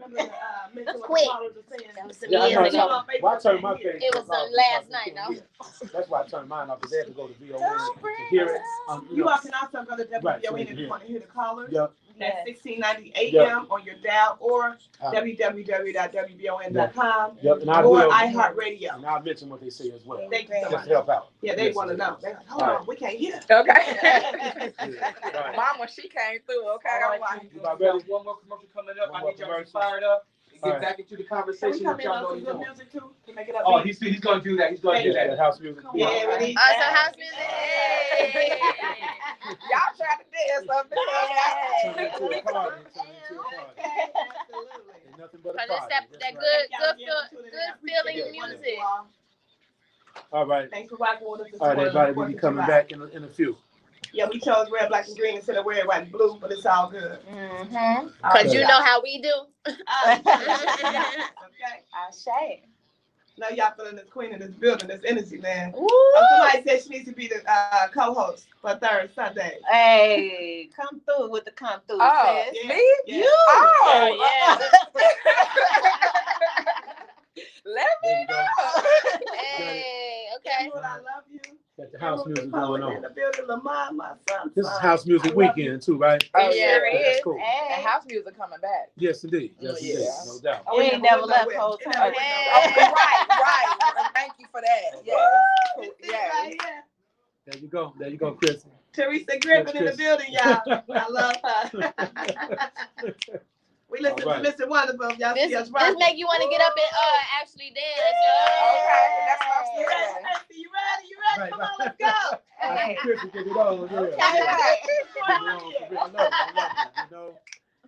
The Queen. That was some years ago. Well, I turned my face. It was last night, no? That's why I turned mine off, because they had to go to VON to hear it. You all can also go to WVON if you want to hear the callers. Yep. That's 1690 AM on your dial or www.wvon.com Yep. And I or will. iHeartRadio. And I'll mention what they say as well. Thank you so Just much. to help out. Yeah, they want to know. They're like, hold on, we can't hear. Okay. Right. Mama, she came through. Okay, I'm like, You about ready? One more commercial coming up. One I more need y'all to commercial. get fired up and get All right. back into the Can we conversation come that in y'all on know some you good doing. music too? To make it up. Oh, he's gonna do that. He's gonna do That that. house music. Yeah, we need Some house music. Hey. y'all trying to dance up Turn there. into a party. Ain't nothing but a Cause it's party. that That's good right. feeling music. All right. Thanks for rocking with us this All right, morning. everybody. We'll be coming back in a few. Yeah, we chose red, black, and green instead of red, white, and blue, but it's all good. Cause you know how we do. Okay. I say. Now y'all feeling this queen in this building, this energy, man. Woo. Somebody said she needs to be the co-host for third Sunday. Hey, come through with the come through. Oh, sis. me? Yeah. You. Oh, yeah. Let me know. Hey, okay. Lord, I love you. Got the house music going In on. the building, Lamar, my son. This is house music weekend too, right? Oh, yeah. That's cool. The Hey. house music coming back. Yes, indeed. Yes, Yeah. indeed. No doubt. We ain't never left whole time. Oh, right. Thank you for that. Yes. Yes. There you go. There you go, Krissy. Teresa Griffin in the building, y'all. I love her. We listen All right. to Mr. Wonderful. Y'all see us This right. make you want to get up and actually dance. Okay, that's what I'm You saying. ready? You ready? You ready? Come on, let's go. I see Krissy get it on. Yeah. Okay. Get it on for real. I love it. You know.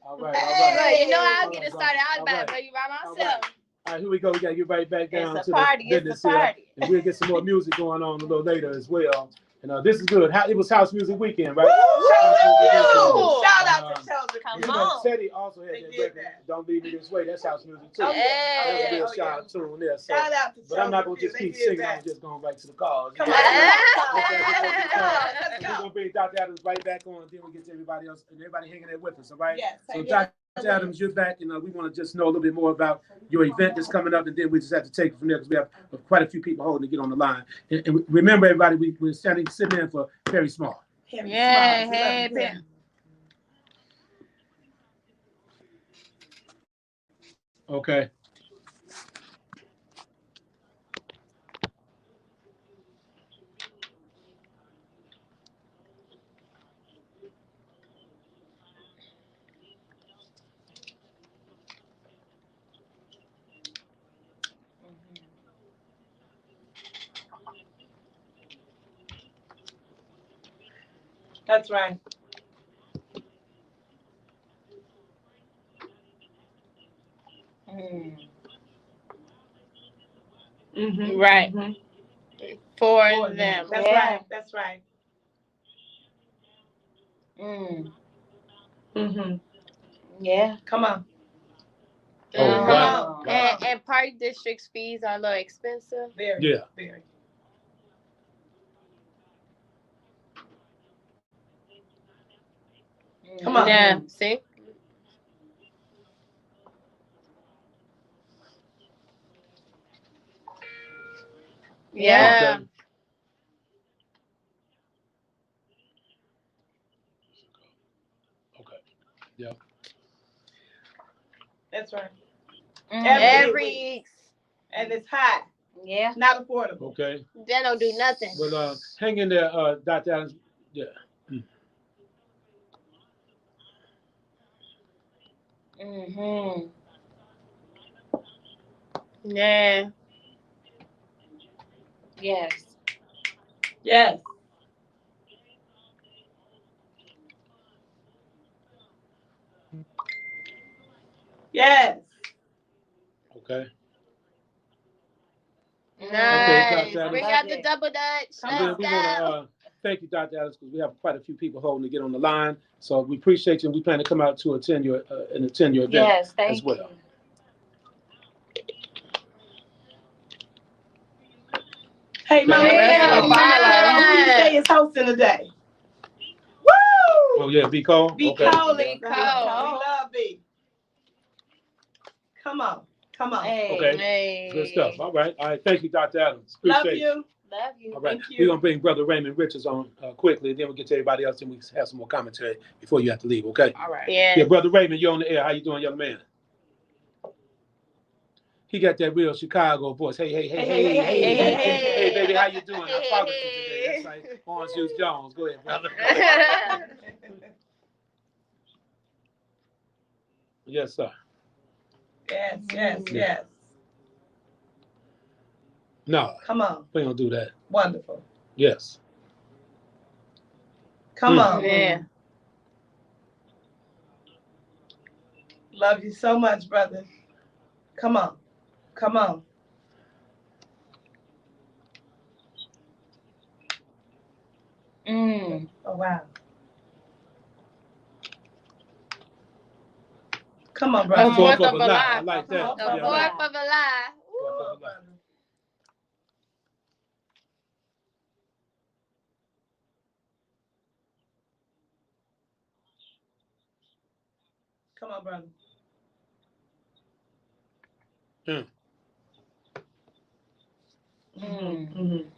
All right. All right. Look, you know I'll get it started. I'll about to you by myself. All right, here we go. We got to get right back down It's to a party. the business It's a party. here. And we'll get some more music going on a little later as well. And this is good. It was House Music Weekend, right? Shout out to Children. Come on. Teddy also had that record, Don't Leave Me This Way. That's House Music too. That's a real shout out tune there. So, Shout out to but I'm not gonna Children, just keep they did singing. that. I'm just going right to the cause. Come on. We're gonna bring Dr. Adams right back on, and then we get to everybody else and everybody hanging there with us. All right. Yes. So Dr. Adams, you're back, and we want to just know a little bit more about your event that's coming up, and then we just have to take it from there because we have quite a few people holding to get on the line. And remember, everybody, we're sitting in for Perry Small. Yeah, hey, Perry. Okay. That's right. Mm-hmm. Right. Mm-hmm. For them. That's right. That's right. Mm-hmm. Yeah. Come on. Oh, wow. And park district's fees are a little expensive. Very. Yeah. Very. Come on. Yeah. See? Yeah. Okay. Okay. Yep. That's right. Every week. And it's high. Yeah. Not affordable. Okay. They don't do nothing. Well, hang in there, Dr. Adams. Yeah. Mm-hmm. Yeah. Yes. Yes. Yes. Okay. Nice. Dr. Bring Adams. out the double dutch. And then we want to thank you, Dr. Adams, because we have quite a few people holding to get on the line. So we appreciate you, and we plan to come out to attend your event yes, thank as well. You. Hey, Mama, who you say is hosting today? Woo! Oh yeah, B. Cole. B. Okay. Cole. B. We Cole. love B. Come on. Come on. Hey, Okay. hey. Good stuff. All right. Thank you, Dr. Adams. Love Appreciate you. Love you. All right. Thank you. We're going to bring Brother Raymond Richards on quickly, and then we'll get to everybody else, and we have some more commentary before you have to leave, okay? All right. Yeah. Yeah, Brother Raymond, you're on the air. How you doing, young man? He got that real Chicago voice. Hey, baby, how you doing? I'm talking to you today. That's like Orange Juice Jones. Go ahead, brother. Yes, sir. Yes. No, Come on. we don't do that. Wonderful. Yes. Come on. Yeah. Love you so much, brother. Come on. Come on. Oh, wow. Come on, brother. Fourth of a lie. I like that. The 4th of July. Fourth of a lie. Come on, brother. Mm-hmm.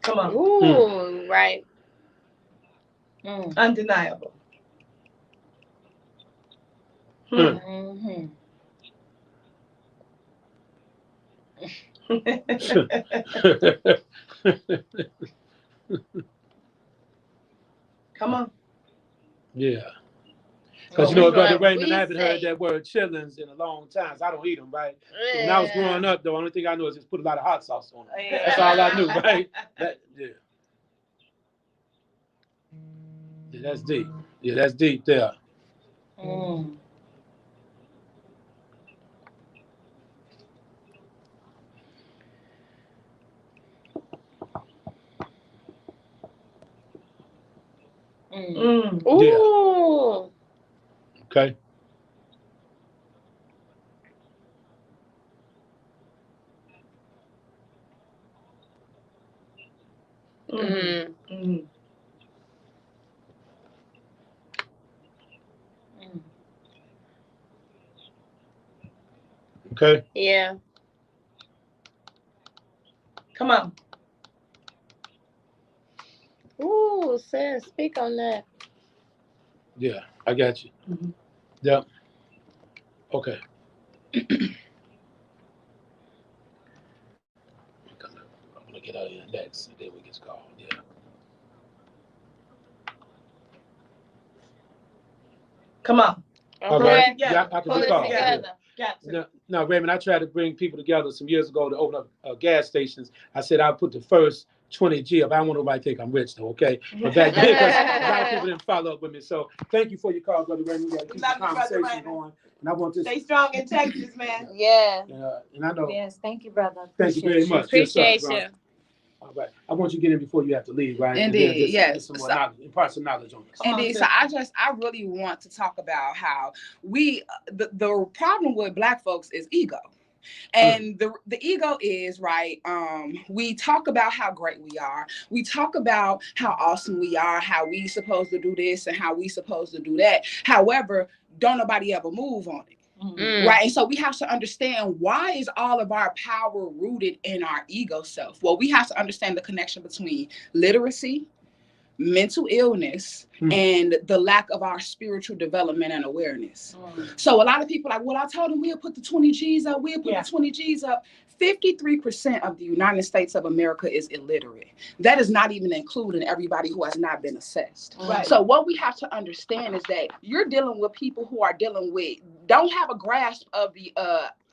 Come on. Ooh, right. Undeniable. Mm-hmm. Come on. Yeah. Because Brother Raymond, I haven't heard that word chillings in a long time. So I don't eat them, right? Yeah. When I was growing up, the only thing I knew is just put a lot of hot sauce on it. That's all I knew, right? Yeah, that's deep. Yeah, that's deep there. Mm. Mm. Ooh. Yeah. Okay. Mm. Mm. Okay. Yeah. Come on. Ooh, sis, speak on that. Yeah, I got you. Mhm. Yep. Okay. I'm gonna get out of here next, and then we get called. Yeah. Come on. All right. Okay. Yeah, I can Pull be it called. together. Got to. No, Raymond, I tried to bring people together some years ago to open up gas stations. I said I'll put the first 20 G up. I don't want nobody to think I'm rich, though, okay? But back then, because a lot of people didn't follow up with me. So thank you for your call, Brother Raymond. We got to keep the conversation going. And I want this. Stay strong in Texas, man. Yeah. And I know. Yes, thank you, brother. Thank you very much. Appreciate Yes, sir, you. all right. I want you to get in before you have to leave, right? Indeed, And then just yes. some more knowledge, impart some knowledge on us. Indeed. So I really want to talk about how the problem with Black folks is ego. And the ego is right. We talk about how great we are. We talk about how awesome we are, how we supposed to do this and how we supposed to do that. However, don't nobody ever move on it. Mm. Right. And so we have to understand, why is all of our power rooted in our ego self? Well, we have to understand the connection between literacy, mental illness, and the lack of our spiritual development and awareness. So a lot of people are like, well, I told them we'll put the 20 G's up, we'll put the 20 G's up. 53% of the United States of America is illiterate. That is not even including everybody who has not been assessed. Right. So what we have to understand is that you're dealing with people who are dealing with, don't have a grasp of the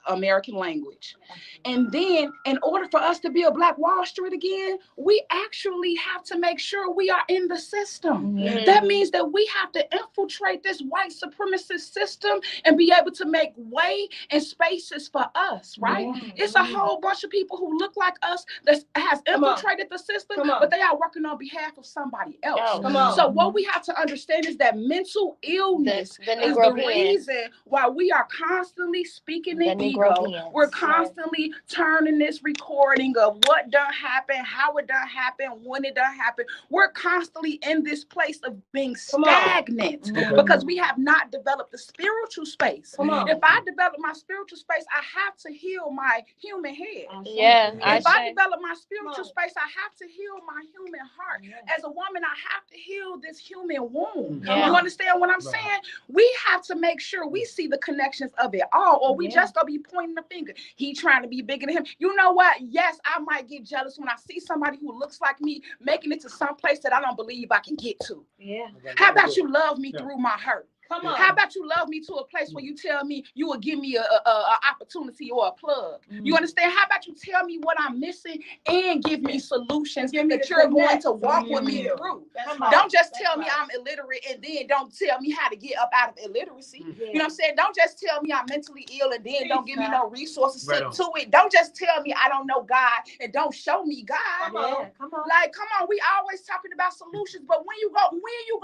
American language. And then in order for us to be a Black Wall Street again, we actually have to make sure we are in the system. Mhm. That means that we have to infiltrate this white supremacist system and be able to make way and spaces for us, right? It's a whole bunch of people who look like us that has infiltrated the system, but they are working on behalf of somebody else. So what we have to understand is that mental illness is the reason why we are constantly speaking in ego. We're constantly turning this recording of what done happen, how it done happen, when it done happen. We're constantly in this place of being stagnant because we have not developed the spiritual space. If I develop my spiritual space, I have to heal my human head. If I develop my spiritual space, I have to heal my human heart. As a woman, I have to heal this human womb. You understand what I'm saying? We have to make sure we see the connections of it all, or we just gonna be pointing the finger. He trying to be bigger than him. You know what? Yes, I might get jealous when I see somebody who looks like me making it to some place that I don't believe I can get to. How about you love me through my hurt? How about you love me to a place where you tell me you will give me a opportunity or a plug? You understand? How about you tell me what I'm missing and give me solutions that you're going to walk with me through? Don't just tell me I'm illiterate and then don't tell me how to get up out of illiteracy. You know what I'm saying? Don't just tell me I'm mentally ill and then don't give me no resources to it. Don't just tell me I don't know God and don't show me God. Like, come on, we always talking about solutions, but when you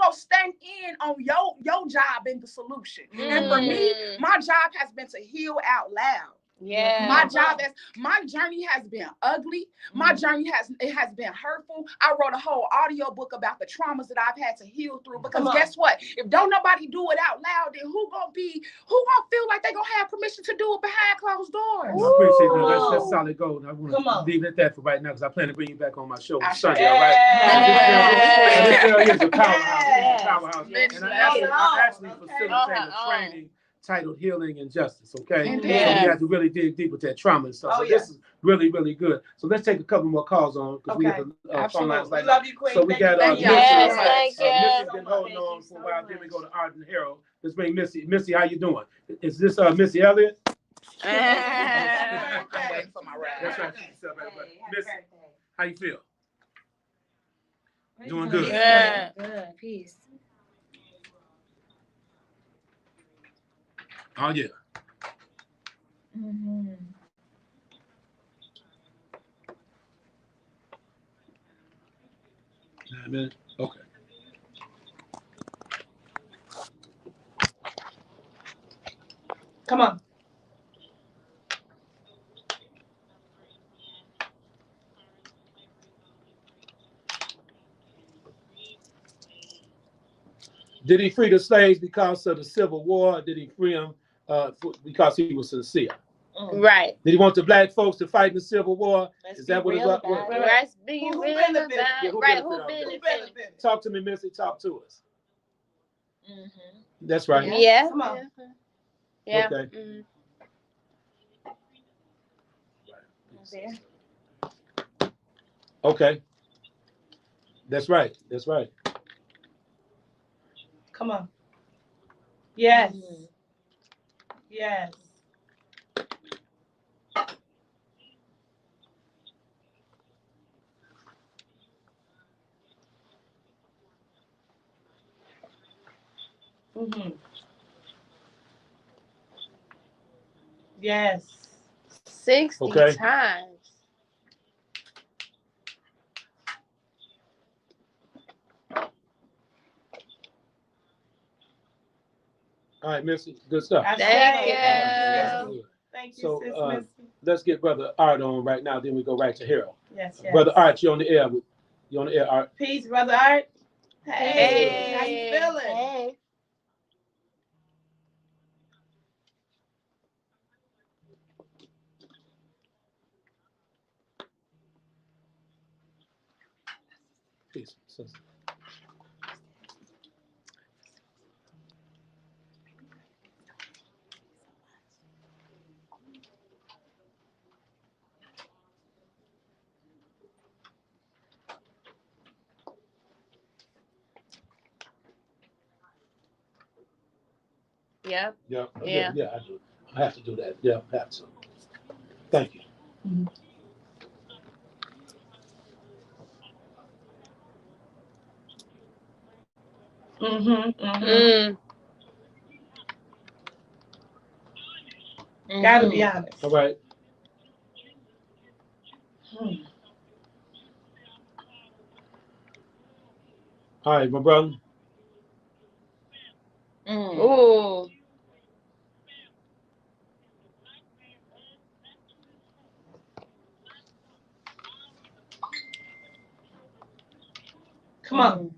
go stand in on your job in the solution. And for me, my job has been to heal out loud. My journey has been ugly. My journey has been hurtful. I wrote a whole audio book about the traumas that I've had to heal through, because guess what? If don't nobody do it out loud, then who gonna feel like they gonna have permission to do it behind closed doors? I appreciate that. That's solid gold. I want to leave it at that for right now, because I plan to bring you back on my show on Sunday. All right. This girl is a powerhouse. And I actually facilitate a training titled Healing and Justice, okay? So we have to really dig deep with that trauma and stuff. So this is really, really good. So let's take a couple more calls on, because we have the phone lines like that. So we got Missy. Missy's been holding on for a while. Then we go to Art and Harold. Let's bring Missy. Missy, how you doing? Is this Missy Elliott? I'm waiting for my ride. That's right. Missy, how you feel? Doing good. Good. Peace. Oh yeah. Mm-hmm. 9 minutes. Okay. Come on. Did he free the slaves because of the Civil War? Or did he free them because he was sincere? Right. Did he want the black folks to fight in the Civil War? Let's Is that be what it real was? about it. Let's be Who real benefited? about Yeah, who right. benefited Who out of that? Who benefited? benefited? Talk to me, Missy. Talk to us. Mm-hmm. That's right. Yeah. Come on. Yeah. Okay. Mhm. There. Okay. That's right. That's right. Come on. Yes. Mm-hmm. Yes. Mm-hmm. Yes. 60 Okay. times. All right, Missy. Good stuff. I Thank say, you. thank you. Thank you, So, sis Missy. let's get Brother Art on right now. Then we go right to Harold. Yes, yes. Brother Art, you on the air. You on the air, Art? Peace, Brother Art. Hey, how you Hey. feeling? Hey. Peace. Sister. Yep. Yeah. Yeah. Yeah, I do. I have to do that. Yeah, I have to. Thank you. Mm-hmm. Mm-hmm. Mm. Gotta be honest. All right. All right, my brother. Mm. Ooh. Come on.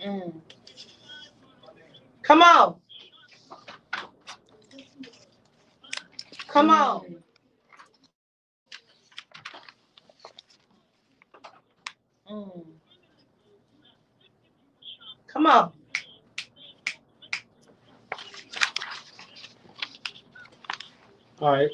Mm. Come on. Come on. Mm. Come on. All right.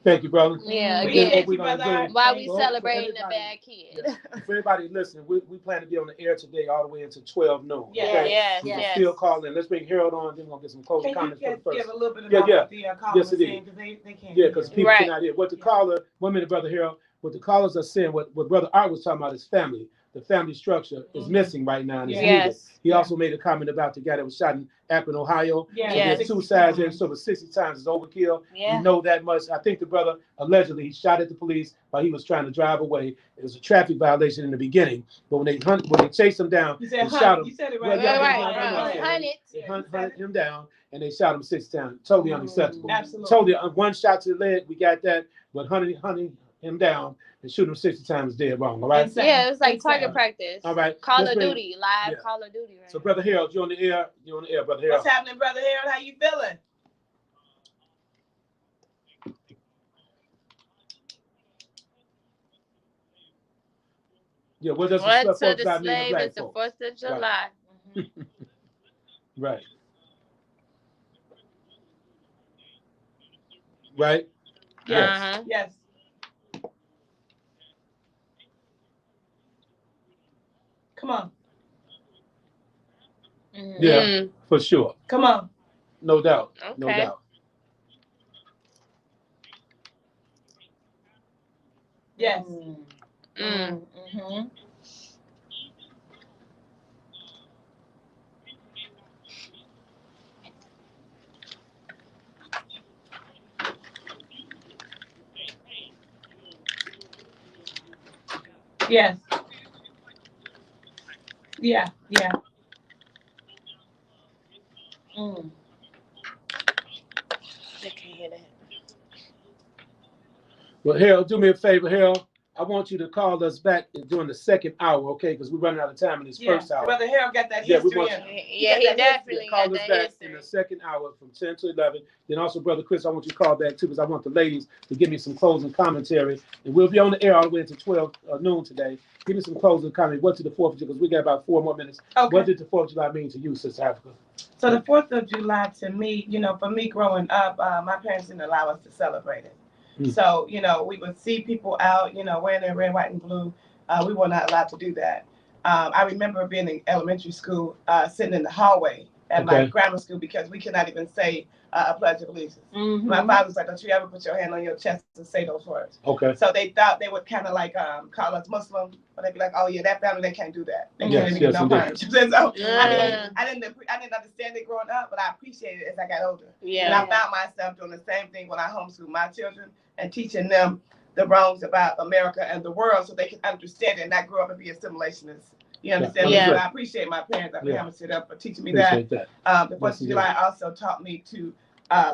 Thank you, brother. Yeah. Appreciate Again, you, Brother Art. while we For celebrating the everybody- bad kid. Yeah. For everybody listening, we plan to be on the air today all the way until 12 noon. Yes. Okay? Yes. You can Yes. still call in. Let's bring Harold on, then we're going to get some closing Can you comments for the guys first. give a little bit Yeah, about yeah. what the caller Yes, was it saying? is. Because they can't Yeah, hear. because people Right. cannot hear. What the caller, 1 minute, Brother Harold, what the callers are saying, what Brother Art was talking about is family. The family structure is missing right now and it's needed. Yes. He also made a comment about the guy that was shot in Akron, Ohio. Yeah. So Yes. there's two sides there. So the 60 times is overkill. Yeah. We know that much. I think the brother allegedly he shot at the police while he was trying to drive away. It was a traffic violation in the beginning, but when they chased him down, You they said shot him. You said it Well, right. yeah, Right. Hunted. They hunted him down and they shot him 60 times. Totally unacceptable. Absolutely. Totally one shot to the leg. We got that, but hunting him down and shooting him 60 times is dead wrong. All right. Insane. Yeah, it was like Insane. target practice. All right. Call Let's of bring- Duty, live yeah. Call of Duty. Right. So, Brother Harold, you on the air? You on the air, Brother Harold? What's happening, Brother Harold? How you feeling? Yeah. What does What the to folks the got mean to slave black is the folks? 4th of July. Right. Right. Yes. Uh-huh. Yes. Come on. Yeah. Mm. For sure. Come on. No doubt. No Okay. doubt. Yes. Mm-hmm. Yes. Yeah. Yeah. Mm. I can't hear that. Well, Harold, do me a favor, Harold. I want you to call us back during the second hour, okay? Because we're running out of time in this first hour. Brother Harold got that Yeah, we history want in you- him. Yeah, he definitely Call got us that back history. in the second hour from 10 to 11. Then also, Brother Chris, I want you to call back too because I want the ladies to give me some closing commentary. And we'll be on the air all the way until 12 noon today. Give me some closing commentary. What did the 4th of July, because we got about 4 more minutes. Okay. What did the 4th of July mean to you, Sister Africa? So the 4th of July to me, you know, for me growing up, my parents didn't allow us to celebrate it. So, you know, we would see people out, you know, wearing their red, white, and blue. We were not allowed to do that. I remember being in elementary school, sitting in the hallway at my grammar school because we could not even say a pledge of allegiance. Mm-hmm. My father was like, don't you ever put your hand on your chest and say those words. Okay. So they thought they would kind of like call us Muslim, but they'd be like, oh yeah, that family, they can't do that. They can't even do no punch. So I didn't understand it growing up, but I appreciated it as I got older. Yeah. And I found myself doing the same thing when I homeschooled my children and teaching them the wrongs about America and the world so they can understand it and not grow up and be assimilationist. You understand? Yeah. So I appreciate my parents. I pay them sit up for teaching me Appreciate that. that. The 4th of July also taught me to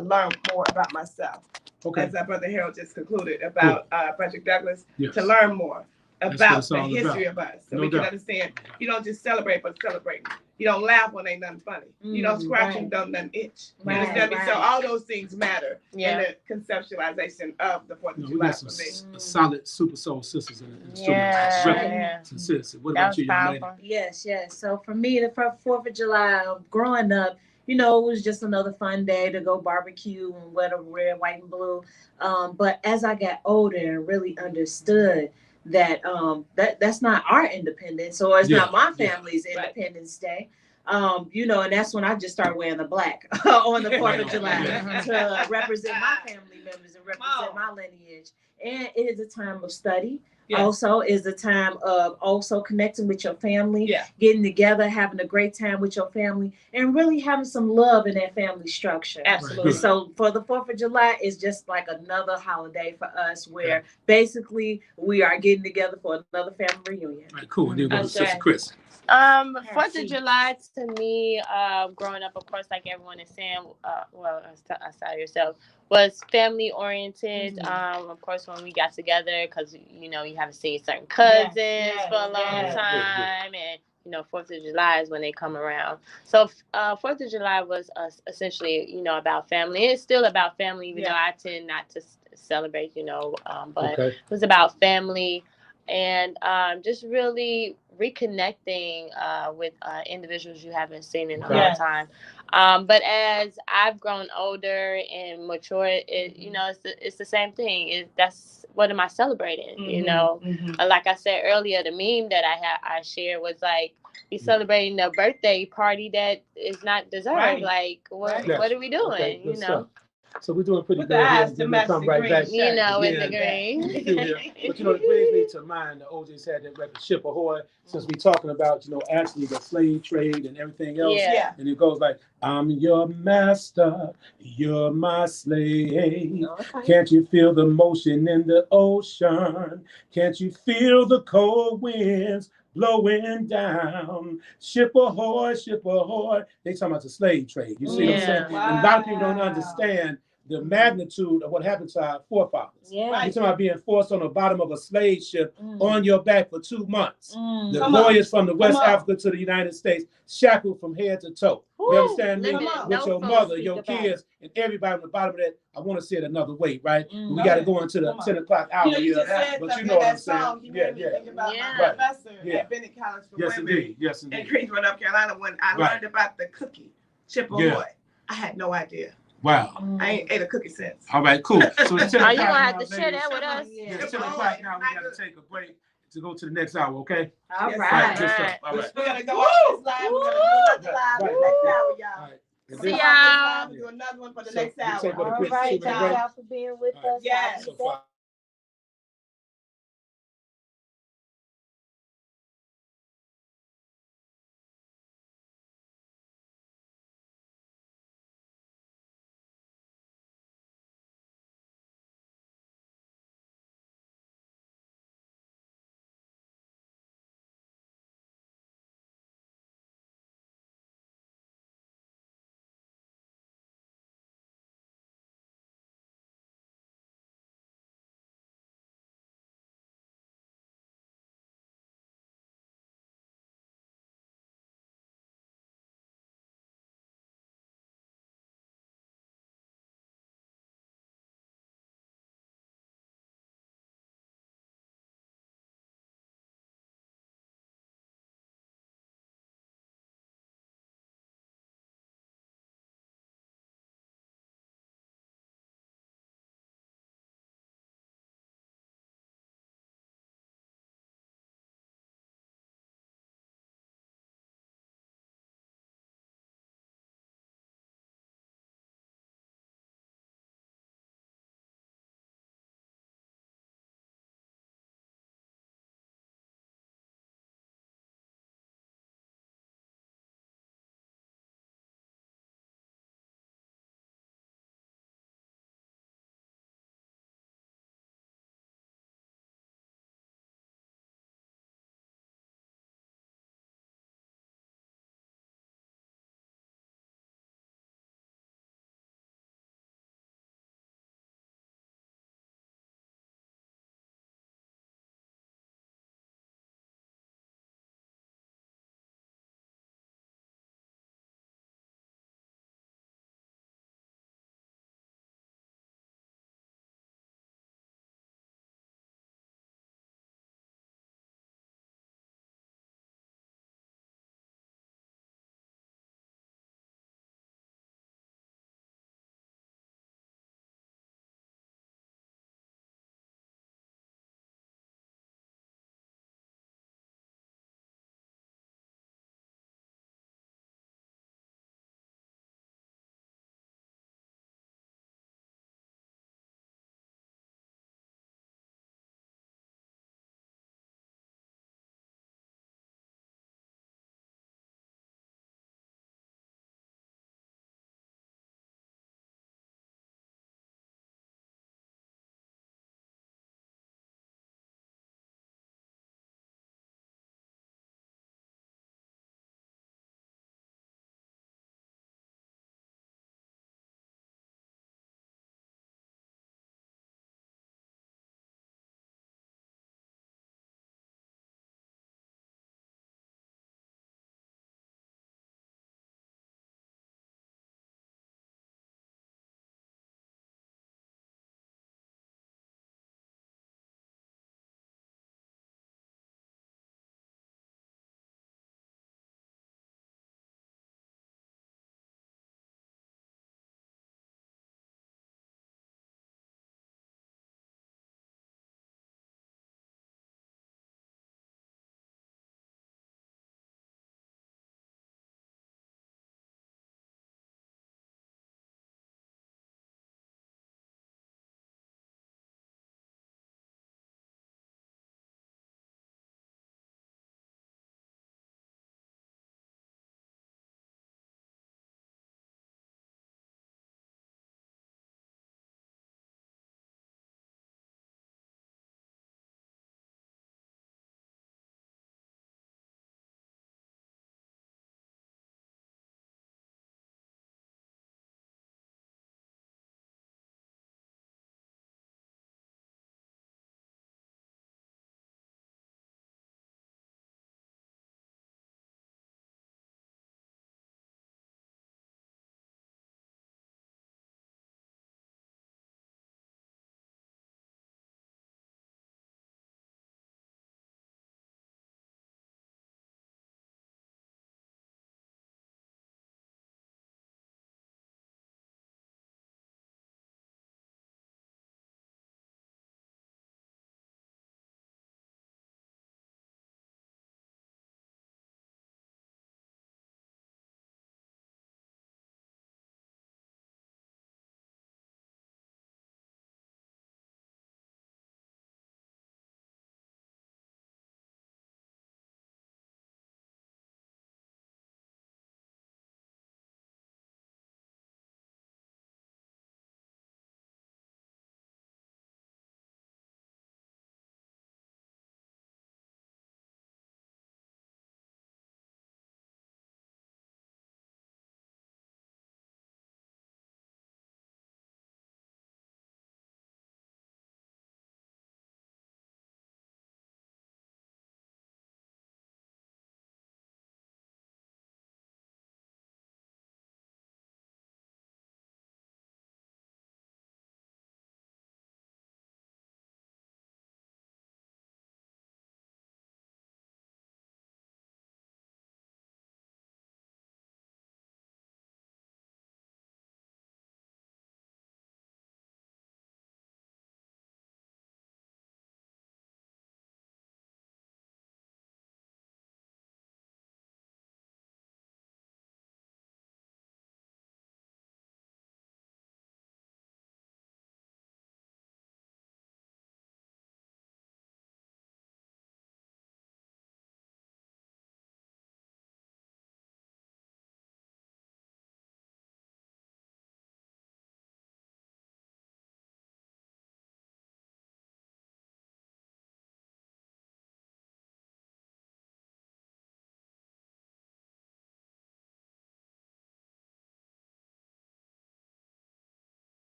learn more about myself. Okay. As our brother Harold just concluded about Frederick Douglass, Yes. to learn more about the all history about. of us. So No we can doubt. understand, you don't just celebrate, but celebrate. You don't laugh when ain't nothing funny. You don't scratch and don't nothing itch. You understand me? So all those things matter in the conceptualization of the 4th of July We got for some me. solid super soul sisters in the studio. Yeah. Sis, what That about was you, young lady? powerful. Yes. So for me, the 4th of July, growing up, you know, it was just another fun day to go barbecue and wear the red, white, and blue. But as I got older and really understood that that's not our independence, or it's not my family's Independence Day. You know, and that's when I just started wearing the black on the 4th of July to represent my family members and represent my lineage. And it is a time of study. Also is a time of also connecting with your family, getting together, having a great time with your family, and really having some love in that family structure. Absolutely. So for the 4th of July, it's just like another holiday for us where basically we are getting together for another family reunion. All right, cool. And then go to Sister Chris. 4th of July to me, growing up, of course, like everyone is saying, well, aside yourself, was family oriented. Of course, when we got together, because you know you haven't seen certain cousins for a long time, and you know 4th of July is when they come around. So 4th of July was essentially, you know, about family. It's still about family, even though I tend not to celebrate, you know, but it was about family. And just really reconnecting with individuals you haven't seen in a long time. But as I've grown older and matured, you know, it's the same thing. That's what am I celebrating? You know, like I said earlier, the meme that I shared was like, we celebrating a birthday party that is not deserved. Like, what are we doing? You know. So we're doing pretty With good the here. eyes to Then match we'll come the right green back. shirt. You know, with the green. But you know, it brings me to mind the OJ's had that record Ship Ahoy, since we're talking about, you know, actually the slave trade and everything else. And it goes like, I'm your master, you're my slave. Can't you feel the motion in the ocean? Can't you feel the cold winds blowing down? Ship ahoy, ship ahoy. They talking about the slave trade. You see what I'm saying? And a lot of people don't understand the magnitude of what happened to our forefathers. You're talking about being forced on the bottom of a slave ship on your back for 2 months. The voyage from the West Africa to the United States, shackled from head to toe. You understand me? With your mother, your kids, and everybody on the bottom of that. I want to say it another way, right? We got to go into the 10 o'clock hour. You just said but you something know what I'm that song. saying? You made me think about my professor at Bennett College for Women in Greensboro, North Carolina, when I learned about the cookie, Ship Ahoy. I had no idea. Wow. I ain't ate a cookie since. All right, cool. So it's 10 o'clock. Are you going to have to share that with us? Yeah, it's 10 o'clock now. We got to take a break to go to the next hour, okay? All Yes, right. Good stuff. All right. We're going to go off this live. We're going to do another live for the next hour, y'all. All right. See y'all. We'll do another one for the next hour. All right. Thank y'all for being with us. Yes. So far.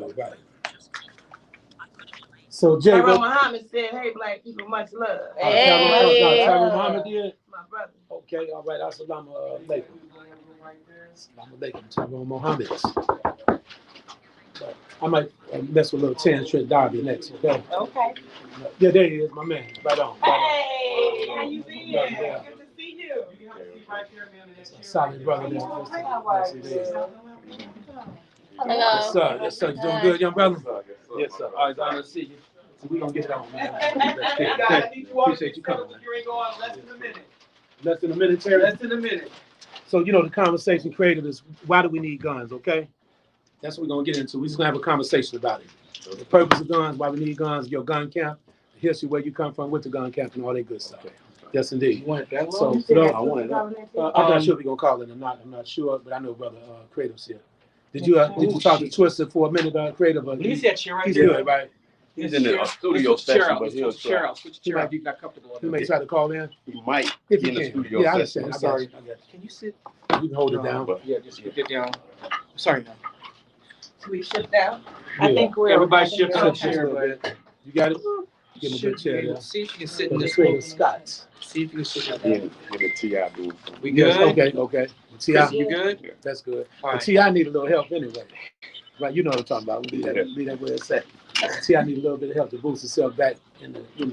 though, right? So Jay, Tyrone what? Muhammad said, "Hey, black people, much love." Tyrone Muhammad did. My brother. Okay, all right. Assalamu alaikum. Assalamu alaikum. Tyrone Muhammad. I might mess with a little 10 Trent Darby next. Okay. Okay. Yeah, there he is, my man. Right on. Hey, how you doing? Yeah. Good to see you. Solid brother there. Yes, it is. Hello. Yes, sir. Yes, sir. You doing good, young brother? Yes, sir. All right, honor to see you. So we're going to get it on, man. Thank you. Appreciate you coming, man. Less than a minute. Less than a minute, Terry? Less than a minute. So, you know, the conversation created is, why do we need guns, okay? That's what we're going to get into. We're just going to have a conversation about it. The purpose of guns, why we need guns, your gun camp, the history, where you come from with the gun camp, and all that good stuff. Yes, indeed. You want that So, long? I want it. I'm not sure if we're going to call it or not. I'm not sure, but I know Brother Creative's here. Did you talk to Twister for a minute, Creative? He's at chair right He's there. good, right? He's in the studio session, but he'll try. Switch chair out. You got comfortable. He may try to call in. He might If be you in the can. studio Yeah, I session. understand. I'm sorry. I got you. Can you sit? You can hold it down. But Yeah, just put it down. Sorry, man. We shift down. I think we're. Everybody I think shifts we're up Just a chair, little but bit. You got it? Give him a good chair there. See if you can sit in The this Creative one. Scott. See if you can sit in in that. the TI booth. We Yes, good? okay. Krissy, T.I., you good? that's good. All But right. T.I. need a little help anyway. Right, you know what I'm talking about. Leave that where it's at. T.I. need a little bit of help to boost himself back in the, Yeah.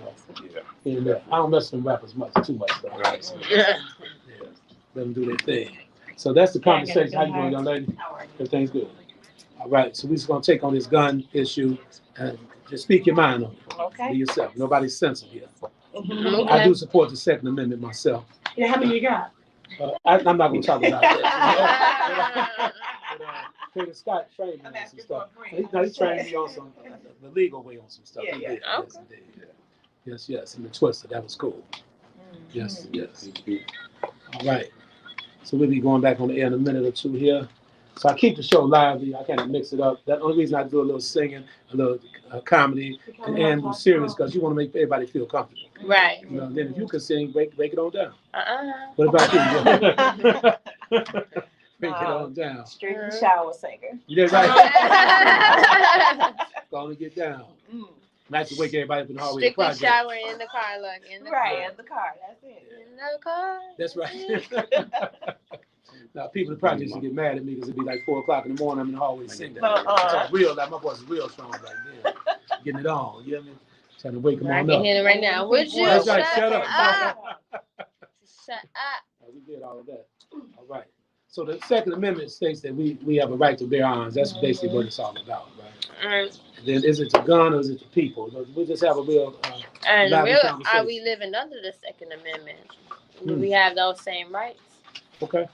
in the, I don't mess with them rappers too much though. Right. Yeah. Let them do their thing. So that's the conversation. How you doing, young lady? Everything's good. All right, so we're just gonna take on this gun issue and just speak your mind on it. Okay. Be yourself. Nobody's censored here. Okay. I do support the Second Amendment myself. Yeah, how many you got? I'm not gonna talk about that. Peter Scott trained me on some stuff. He trained me on some the legal way on some stuff. Yeah, He yeah. did. Yes, indeed. Yes. And the Twister, that was cool. Yes. All right. So we'll be going back on the air in a minute or two here. So I keep the show lively. I kind of mix it up. That's the only reason I do a little singing, a little comedy, and do serious because you want to make everybody feel comfortable. Right. You know, then if you can sing, break it on down. Uh-uh. What about you? Break it on down. Strictly shower singer. You did right. Gonna get down. Not to wake everybody up in the hallway. Strictly Project. shower in the car, look. In the Right, car. in the car. That's it. In the car. That's right. Now, people in the projects will get mad at me because it'd be like 4 o'clock in the morning. I'm in the hallway singing. It's real, like my voice is real strong right then. Getting it on, you know what I mean? Trying to wake them I on can up. hear it right now. Would you That's right, shut shut up. Shut up. We did all of that. All right. So the Second Amendment states that we have a right to bear arms. That's basically what it's all about, right? Then is it the gun or is it the people? We just have a real And lively real, conversation. are we living under the Second Amendment? Do we have those same rights? Okay.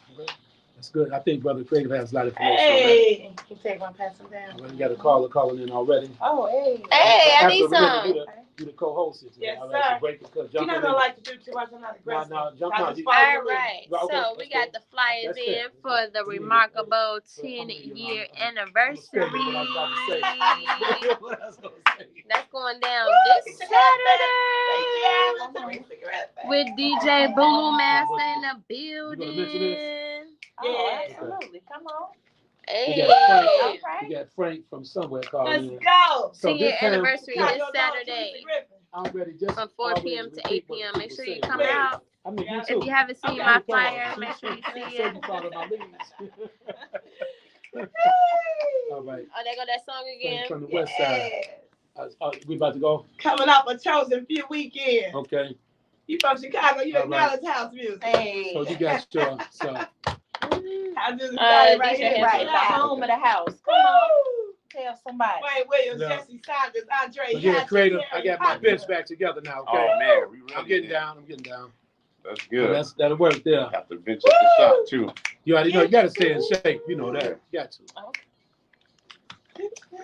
That's good. I think Brother Creative has a lot of information. Hey, can you take one, pass them down? You got a caller calling in already. Oh, hey. Hey, I After need we're gonna some. do the co-host. Yes, All right, sir. so break the cut. You Jump know, I in don't there. like to do too much. I'm not aggressive. No, jump I on. just You- follow All the rules. right, Right, okay, so we let's got go. the flyers That's in fair. for the remarkable 10-year anniversary. What I was gonna say. That's going down this Saturday with DJ Blue Master in the You gonna mention this? building. Oh, absolutely. Come on. We Hey, got Frank. Okay. We got Frank from somewhere calling Let's in. go. So 10-year this time, anniversary Got this your dog, Saturday Teresa Griffin. I'm ready just from 4 always p.m. to repeat 8 what p.m. the Make people sure you say. come Wait. out. I mean, you If too. you haven't seen Okay. my Come on. flyer, make sure you So see you it. follow my leads. All right. Oh, there go that song again. From the west side. We about to go? Coming off a chosen few weekend. Okay. You from Chicago, you All right. acknowledge house music. Hey. So you got your, so House music started right DJ here. Henry. Right, the home of the house. Come on. Woo! Tell somebody. Wayne Williams, No. Jesse Saunders, Andre. but yeah, Hatcher, Creative, I Terry got my Hunter. bench back together now, okay? Oh man, we ready. I'm getting then. down. That's So good. that'll work there. Got the bench at the shop too. You already know, you gotta stay in shape, you know that. You got to.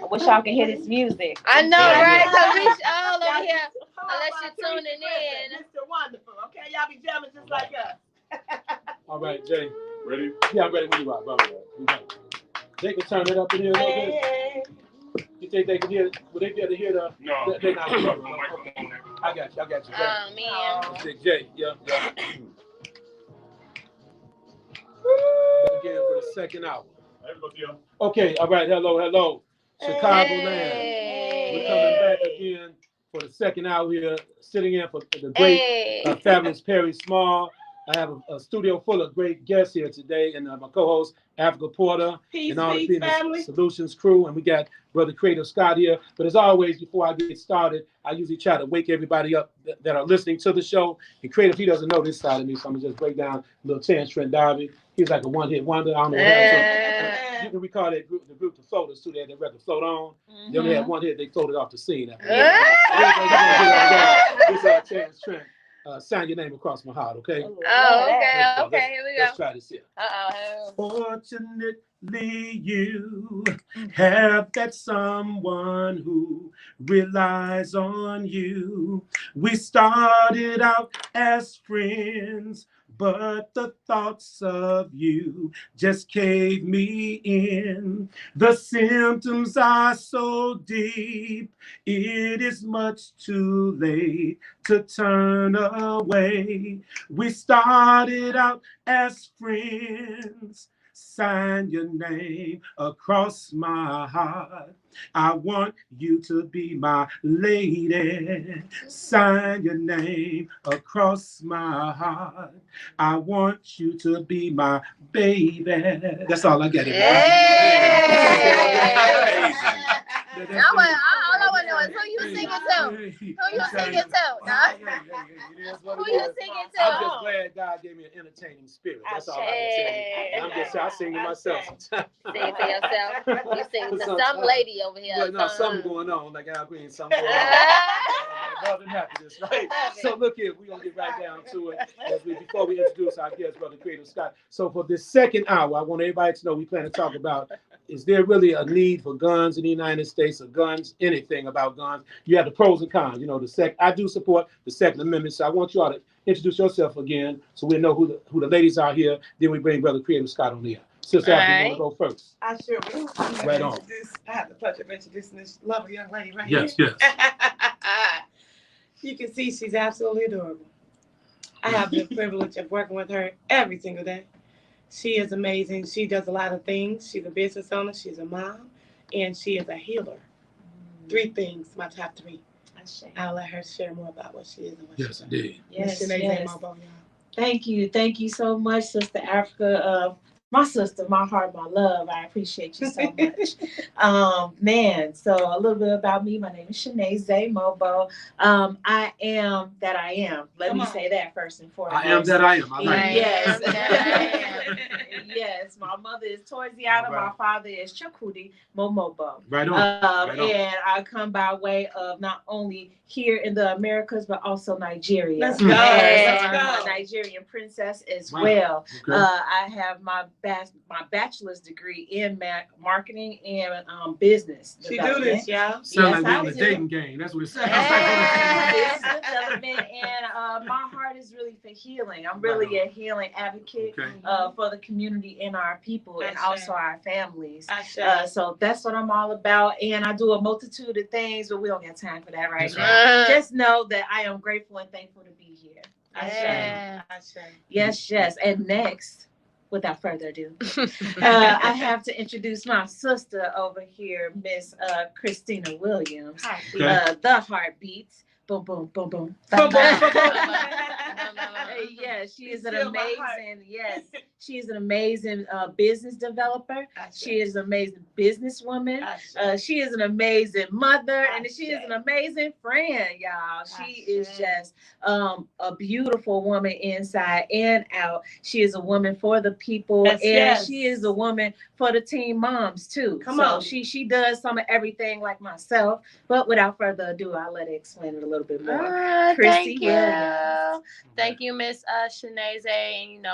I wish y'all could hear this music. I know, Yeah. right? Cause we all Y'all over here. just- Unless Hold you're on, tuning Teresa Griffin, in. Mr. Wonderful, okay? Y'all be jamming just like us. All right, Jay. Ready? Yeah, I'm ready when you are, bro. They can turn it up in here a little bit. Hey, You think they can hear, will they be able to hear the? No. They're not. No, Okay. I got you, Jay. Oh man. Big J, yeah. Again for the second hour. Okay, all right, hello. Chicagoland. We're coming back again for the second hour here, sitting in for the great, fabulous Perry Small. I have a studio full of great guests here today, and my co-host, Africa Porter, and all the Business Solutions crew, and we got Brother Creative Scott here. But as always, before I get started, I usually try to wake everybody up that are listening to the show. And Creative, he doesn't know this side of me, so I'm going to just break down a little Chance Trent D'Arby. He's like a one-hit wonder. I don't know what happened. You can recall that the group the Floaters, too. They had that record Float On. They only had one hit. They floated off the scene. This is Chance Trent. Sign your name across my heart, okay? Okay, here we go. Let's try this here. Fortunately, you have that someone who relies on you. We started out as friends, but the thoughts of you just caved me in. The symptoms are so deep, it is much too late to turn away. We started out as friends. Sign your name across my heart. I want you to be my lady. Sign your name across my heart. I want you to be my baby. That's all I got. All I want to know is who you singing to. Who you singing to? Who you singing to? I'm just glad God gave me an entertaining spirit. That's all I can tell you. I sing to myself sometimes. Sing to yourself. You sing to some lady over here. But no, something going on, like Al Green, something going on. Love and happiness, right? So look here, we're going to get right down to it before we introduce our guest, Brother Creative Scott. So for this second hour, I want everybody to know we plan to talk about, is there really a need for guns in the United States, or guns, anything about guns? You have the pros and cons. You know, I do support the Second Amendment, so I want you all to introduce yourself again so we know who the ladies are here. Then we bring Brother Creative Scott on here. Sister Africa, you want to go first? I sure will. Right on. I have the pleasure of introducing this lovely young lady right here. Yes. You can see she's absolutely adorable. I have the privilege of working with her every single day. She is amazing. She does a lot of things. She's a business owner. She's a mom. And she is a healer. 3 things, my top 3. I'll let her share more about what she is and what she does. Indeed. Yes, Mogbo, Thank you so much, Sister Africa. My sister, my heart, my love. I appreciate you so much. So a little bit about me. My name is Chineze Mogbo. I am that I am. Let me say that first and foremost. I am that I am. I like yes. That Yes. My mother is Tuyeni. My father is Chakudi Mogbo. Right on. And I come by way of not only here in the Americas, but also Nigeria. Let's go. I'm a Nigerian princess as well. Okay. I have my bachelor's degree in marketing and business. She do this, y'all. Sound like we're in the dating game. That's what it sounds business development, and my heart is really for healing. I'm really a healing advocate for the community and our people, and also our families. So that's what I'm all about, and I do a multitude of things, but we don't have time for that right now. Just know that I am grateful and thankful to be here. Yes. And next, without further ado, I have to introduce my sister over here, Miss Christina Williams. The Heartbeats. Boom, boom, boom, boom. Yes, she is an amazing, she is an amazing business developer. She is an amazing businesswoman. She is an amazing mother, and she is an amazing friend, y'all. She is just a beautiful woman inside and out. She is a woman for the people, and she is a woman for the teen moms too. Come on. She does some of everything like myself, but without further ado, I'll let her explain it a little bit more. Thank you. Thank you, Miss Chineze, and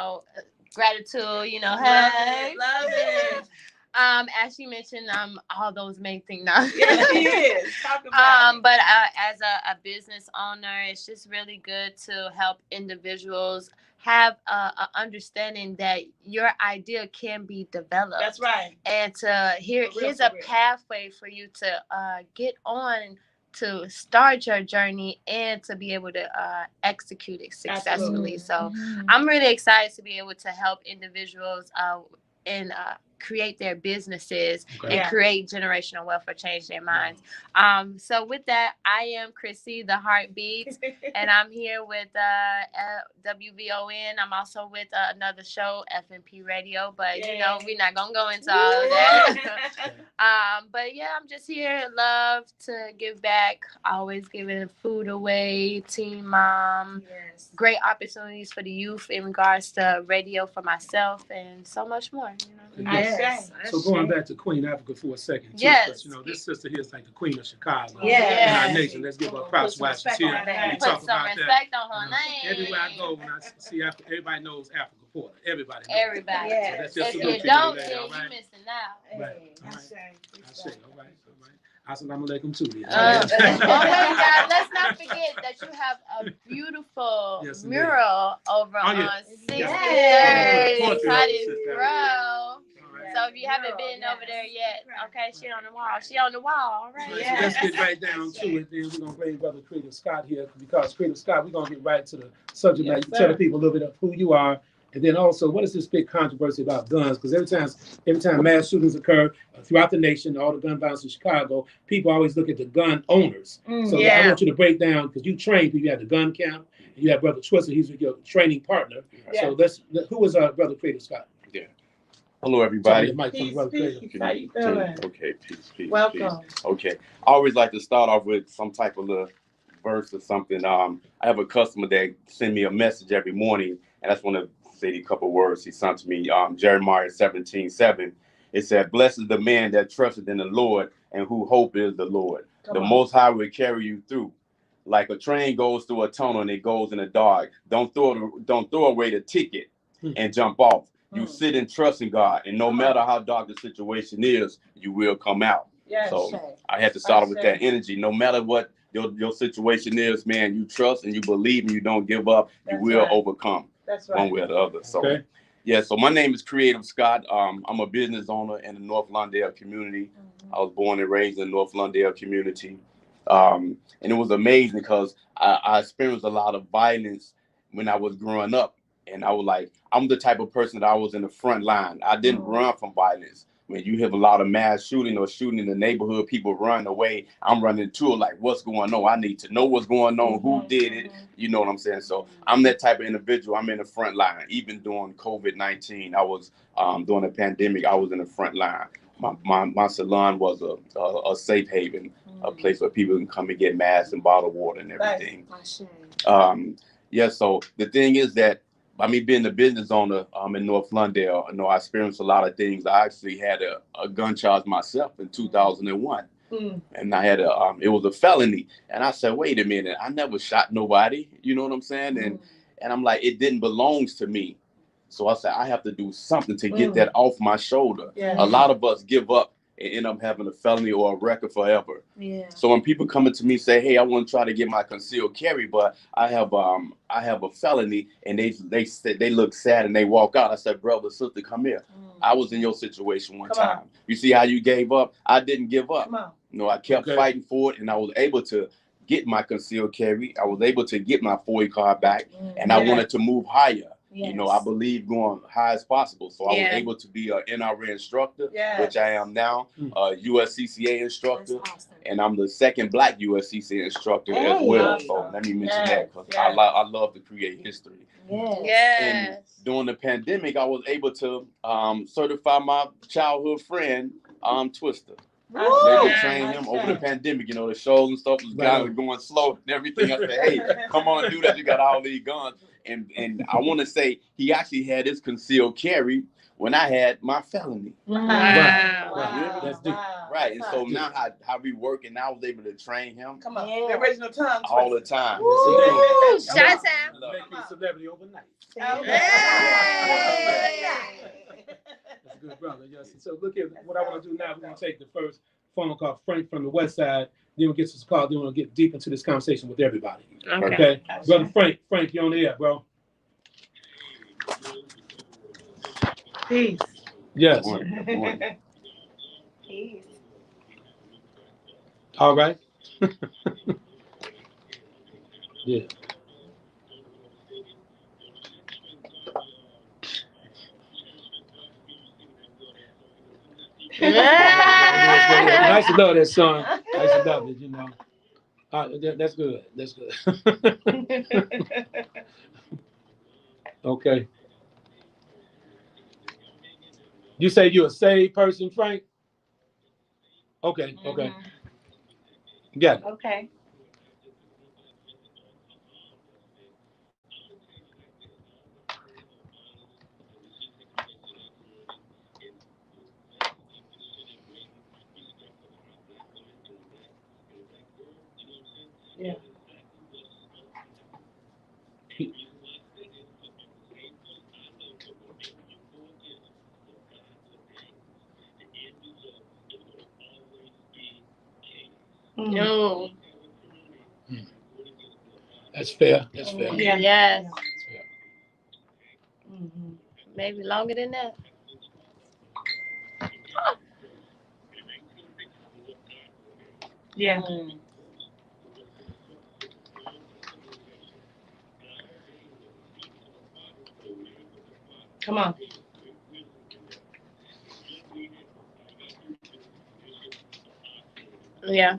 gratitude, love it. As she mentioned, all those main things now. Yes, she is. Talk about it. But as a business owner, it's just really good to help individuals have a understanding that your idea can be developed. That's right. And here's a pathway for you to get on to start your journey and to be able to execute it successfully. Absolutely. So I'm really excited to be able to help individuals in create their businesses Okay. and create generational wealth or change their minds. So with that, I am Krissy, the heartbeat, and I'm here with WVON. I'm also with another show, FNP Radio, but you know, we're not gonna go into all of that. But yeah, I'm just here. Love to give back, always giving food away, teen mom, great opportunities for the youth in regards to radio for myself, and so much more. You know? Yes. So going back to Queen Africa for a second, too, Yes. because you know this sister here is like the Queen of Chicago Yes. in our nation. Let's give her props while she's here. We Put talk some about respect that. on her name. Everywhere I go, when I see Africa, everybody knows Africa Porter. Everybody. Knows. Everybody. Yes. So that's just If a you little don't, thing then all you right? missing out. Right. All right. I say, all right. Assalamu alaikum too. Oh wait, guys, let's not forget that you have a beautiful mural over on 63rd Cottage Grove. So if you haven't been over there yet, okay, she on the wall. She on the wall, all right? So let's get right down to it. Then we're gonna bring Brother Creative Scott here because Creative Scott, we're gonna get right to the subject matter. Tell the people a little bit of who you are, and then also what is this big controversy about guns? Because every time mass shootings occur throughout the nation, all the gun violence in Chicago, people always look at the gun owners. So I want you to break down because you train people. You have the gun camp. And you have Brother Twister. He's your training partner. So who is Brother Creative Scott? Yeah. Hello, everybody. Peace. How you feeling? Okay, peace. Welcome. Peace. Okay. I always like to start off with some type of little verse or something. I have a customer that send me a message every morning, and I just want to say a couple words he sent to me. Jeremiah 17:7. It said, "Blessed is the man that trusted in the Lord and who hope is the Lord. The Most High will carry you through. Like a train goes through a tunnel and it goes in the dark. Don't throw away the ticket and jump off. You sit and trust in God, and no matter how dark the situation is, you will come out." So I had to start with that energy. No matter what your situation is, man, you trust and you believe and you don't give up. You will overcome one way or the other. So so my name is Creative Scott. I'm a business owner in the North Lawndale community. I was born and raised in the North Lawndale community. And it was amazing because I experienced a lot of violence when I was growing up. And I was like, I'm the type of person that I was in the front line. I didn't run from violence. When you have a lot of mass shooting or shooting in the neighborhood, people run away. I'm running to it like, what's going on? I need to know what's going on, who did it. You know what I'm saying? So I'm that type of individual. I'm in the front line. Even during COVID-19, I was during the pandemic, I was in the front line. My salon was a safe haven, a place where people can come and get masks and bottled water and everything. So the thing is that by me being a business owner in North Lawndale, I experienced a lot of things. I actually had a gun charge myself in 2001. And I had it was a felony. And I said, wait a minute, I never shot nobody. You know what I'm saying? And I'm like, it didn't belong to me. So I said, I have to do something to get that off my shoulder. A lot of us give up and end up having a felony or a record forever. So when people come to me say, hey, I want to try to get my concealed carry, but I have a felony, and they look sad and they walk out. I said, brother, sister, come here. I was in your situation one time. You see how you gave up? I didn't give up. I kept fighting for it, and I was able to get my concealed carry. I was able to get my FOIA card back, and I wanted to move higher. I believe going high as possible. So I was able to be an NRA instructor, which I am now, a USCCA instructor, and I'm the second Black USCCA instructor as well. So let me mention that because I love to create history. And during the pandemic, I was able to certify my childhood friend, Twister. They could train him over the pandemic. The shows and stuff was kind of going slow and everything. I said, hey, come on and do that. You got all these guns. And I want to say he actually had his concealed carry when I had my felony. That's deep. Right. And so now how we work, and I was able to train him. Come on. The original tongue all the time. Shout out. Make me a celebrity overnight. That's a good brother. Yes. So look at what I want to do now. We're going to take the first phone call, Frank from the West Side. Then we'll get to this call. Then we'll get deep into this conversation with everybody. Okay. Brother Frank, you're on the air, bro. Peace. Yes. Peace. All right. Yeah. Nice to love that song. Nice to love it, you know. That's good. That's good. Okay. You say you're a saved person, Frank? Okay, okay. Got it. Okay. Yeah. No. That's fair. That's fair. Yeah. Yes. That's fair. Mm-hmm. Maybe longer than that. Yeah. Come on. Yeah.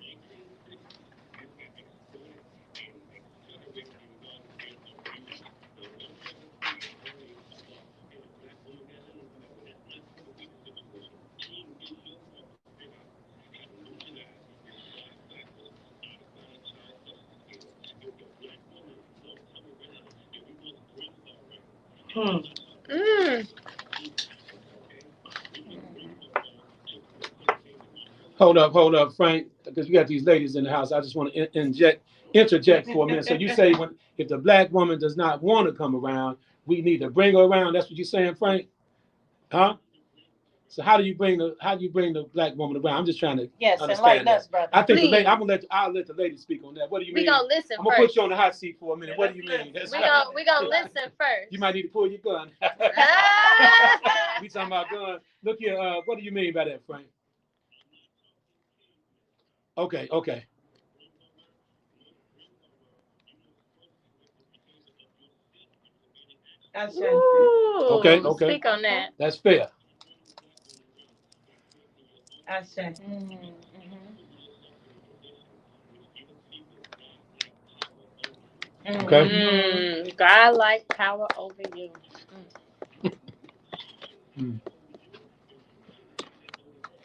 Hmm. Mm. Hold up, Frank, because we got these ladies in the house. I just want to interject for a minute. So you say if the black woman does not want to come around, we need to bring her around. That's what you're saying, Frank? Huh? So how do you bring the black woman around? I'm just trying to understand that. brother. I think Please. I'll let the ladies speak on that. What do you We mean? gonna listen I'm gonna first. put you on the hot seat for a minute. What do you mean? We gonna listen first. You might need to pull your gun. We talking about guns. Look here, what do you mean by that, Frank? Okay. That's Ooh, Okay. Speak on that. That's fair. Okay. God like power over you.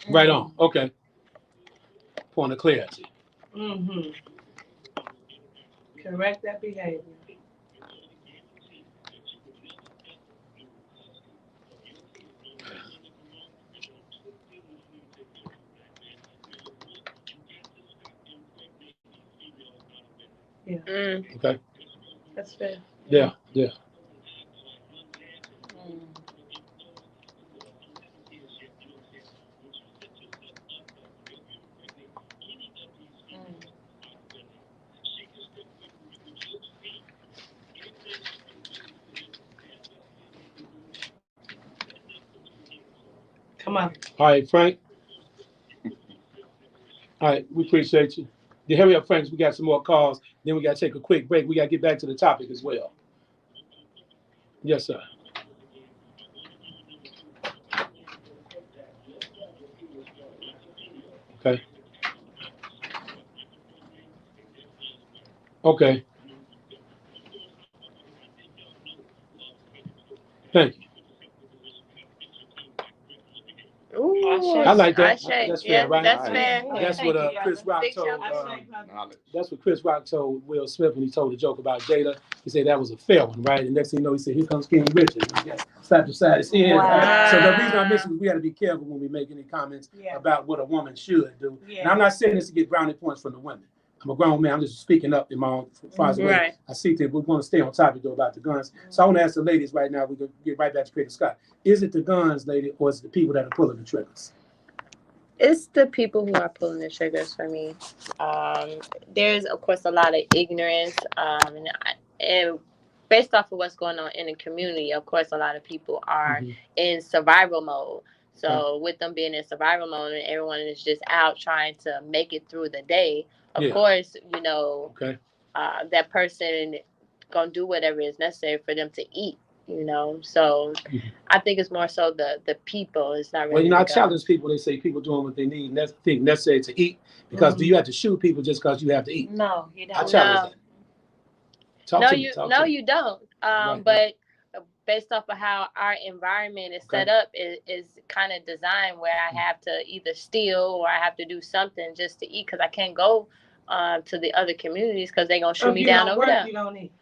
Right on. Okay. Point of clarity. Mm-hmm. Correct that behavior. Yeah. Okay. That's fair. Yeah. Come on. All right, Frank. All right, we appreciate you. Hurry up, friends. We got some more calls. Then we got to take a quick break. We got to get back to the topic as well. Yes, sir. Okay. Okay. Thank you. Ooh, I like that. Ashe. That's Yeah, fair, right? that's fair. That's Thank what you. Chris Rock Big told. shout out. That's what Chris Rock told Will Smith when he told the joke about Jada. He said that was a fair one, right? And next thing you know, he said, "Here comes King Richard." He got slapped beside his head. Wow. So the reason I mentioned is we got to be careful when we make any comments about what a woman should do. And I'm not saying this to get brownie points from the women. I'm a grown man. I'm just speaking up in my own far as away. Right. I see that we want to stay on topic though about the guns. So I want to ask the ladies right now. We're gonna get right back to Creator Scott. Is it the guns, lady, or is it the people that are pulling the triggers? It's the people who are pulling the triggers for me. There's, of course, a lot of ignorance, and based off of what's going on in the community, of course, a lot of people are in survival mode. So with them being in survival mode and everyone is just out trying to make it through the day, of course, that person gonna do whatever is necessary for them to eat. you know. So I think it's more so the people. It's not really. Well, you know, I the challenge people. They say people doing what they need, think necessary to eat. Because do you have to shoot people just because you have to eat? No, you don't. I challenge that. Talk to me. You don't. But based off of how our environment is set up, is kind of designed where I have to either steal or I have to do something just to eat because I can't go to the other communities because they're gonna shoot me down over there. You don't eat.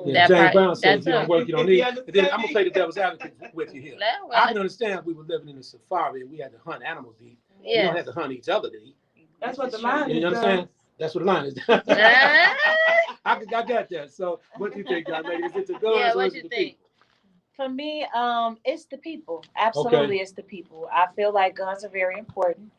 Yeah, James Brown says if you don't work, you don't need. But then I'm gonna play the devil's advocate with you here. I can understand if we were living in a safari and we had to hunt animals to eat. We don't have to hunt each other to eat. That's what the line is. You understand? That's what the line is. I got that. So what do you think, young lady? Is it the guns or what is you it the think? people? For me, it's the people. Absolutely, it's the people. I feel like guns are very important.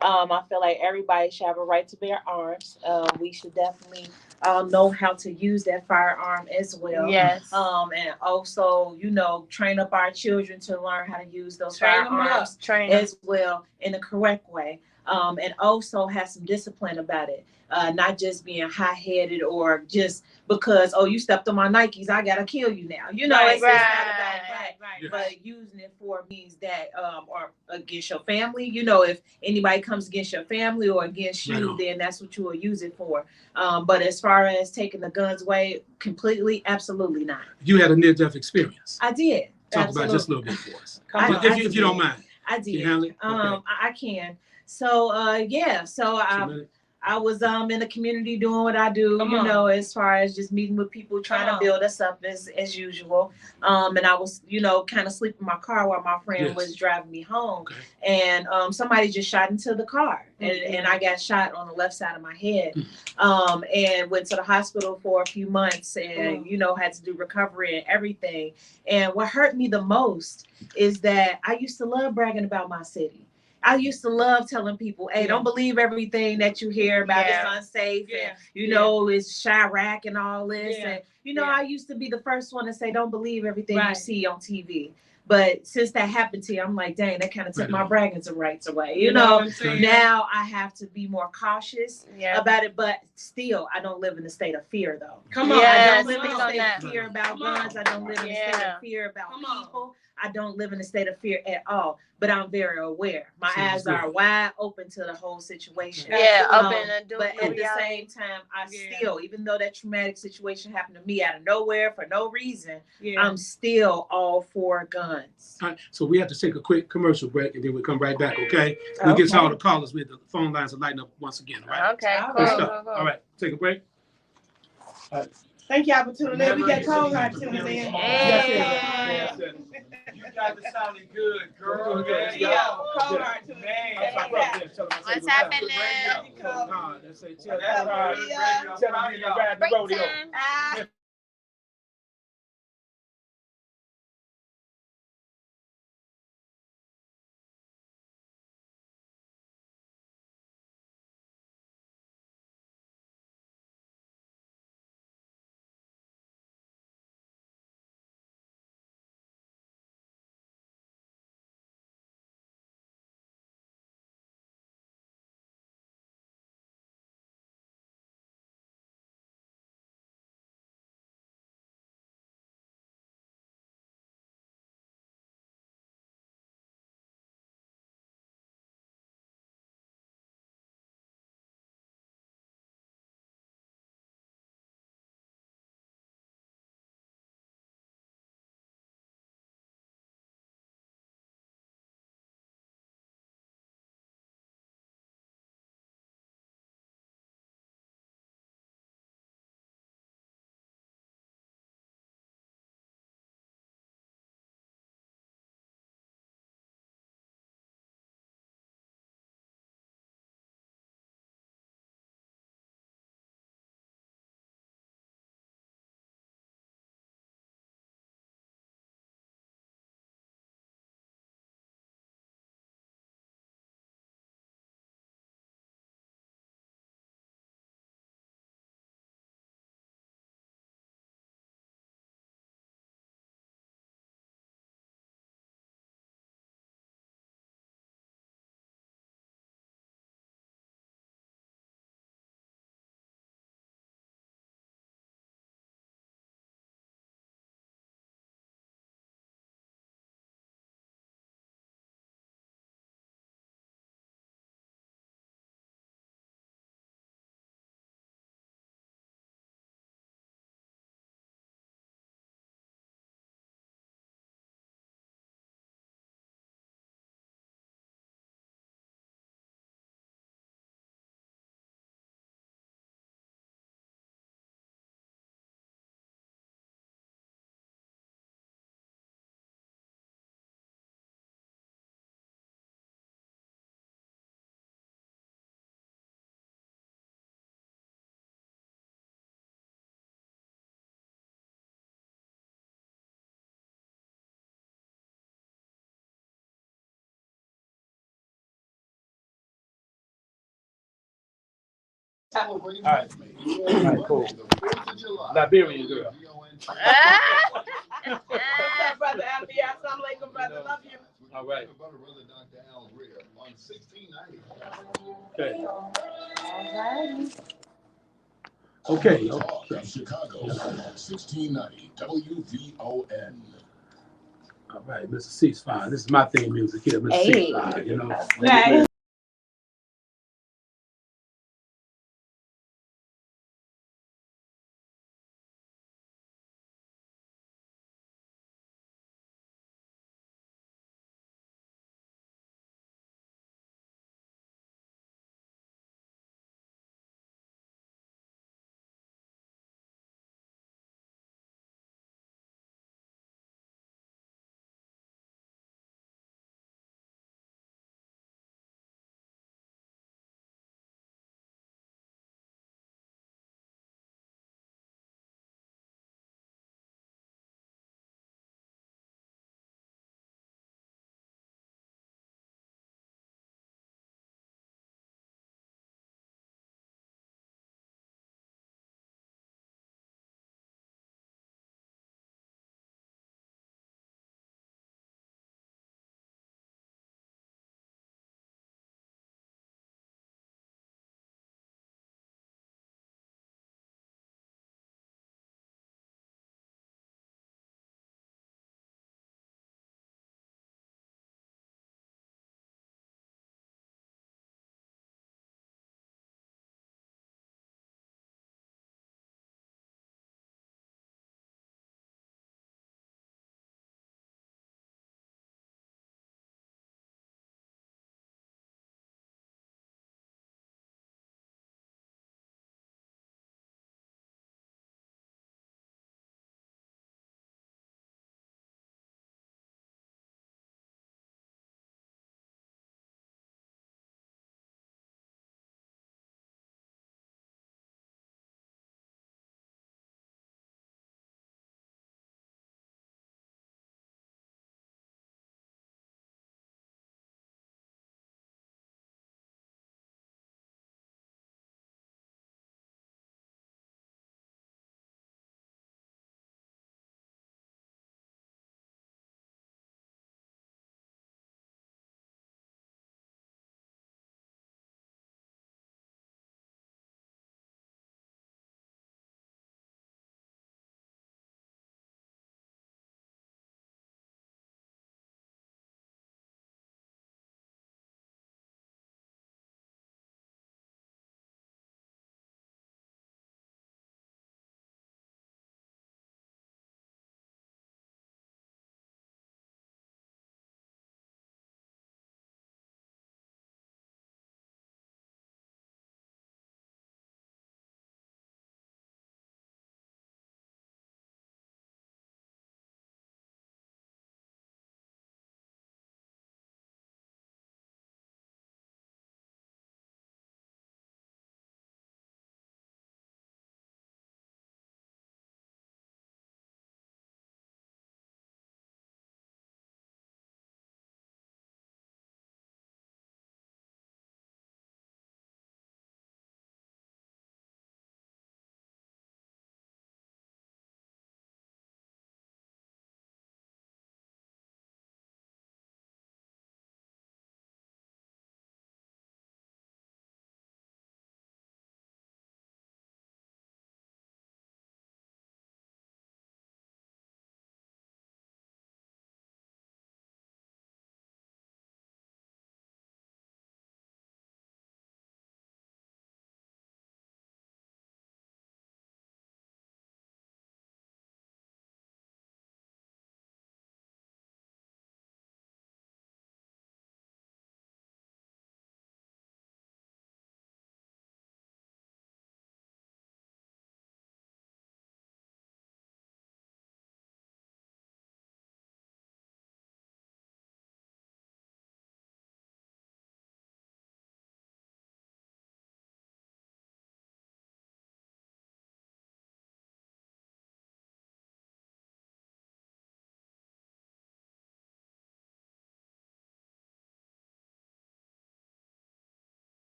I feel like everybody should have a right to bear arms. We should definitely know how to use that firearm as well. Yes. And also, you know, train up our children to learn how to use those firearms as well in the correct way. And also have some discipline about it. Not just being high-headed or just because, oh, you stepped on my Nikes, I gotta kill you now. You know, it's not about that. Yes. But using it for means that are against your family. You know, if anybody comes against your family or against you, then that's what you will use it for. But as far as taking the guns away completely, absolutely not. You had a near-death experience. I did. Talk about it just a little bit for us. If you don't mind. I did. Can you handle it? Okay. I can. So I was in the community doing what I do, know, as far as just meeting with people, trying to build us up as usual. And I was, kind of sleeping in my car while my friend was driving me home. Okay. And somebody just shot into the car. And I got shot on the left side of my head. And went to the hospital for a few months and, had to do recovery and everything. And what hurt me the most is that I used to love bragging about my city. I used to love telling people, hey, don't believe everything that you hear about it's unsafe and, it's Chirac and all this. And, I used to be the first one to say, don't believe everything you see on TV. But since that happened to you, I'm like, dang, that kind of took my bragging rights away. Now I have to be more cautious about it. But still, I don't live in a state of fear, though. I don't live in a state of fear about guns. I don't live in a state of fear about people. I don't live in a state of fear at all, but I'm very aware. My eyes are wide open to the whole situation. Open and do. But at the same time, I still, even though that traumatic situation happened to me out of nowhere for no reason, I'm still all for guns. All right, so we have to take a quick commercial break, and then we'll come right back, okay? We'll get to all the callers. The phone lines are lighting up once again, all right? Okay, Cool. All right, take a break. All right. Thank y'all for tuning in. We got callers tuning in. Yes, You guys are sounding good, girl. What's happening? Break time. All right, cool. Liberian girl. What's up, brother Abby? Assalamu alaikum, brother. Love you. All right. Okay. Okay. Chicago, 1690 WVON. All right, Mr. Ceasefire. This is my theme music here, Mr. Hey. Ceasefire. You know. Hey.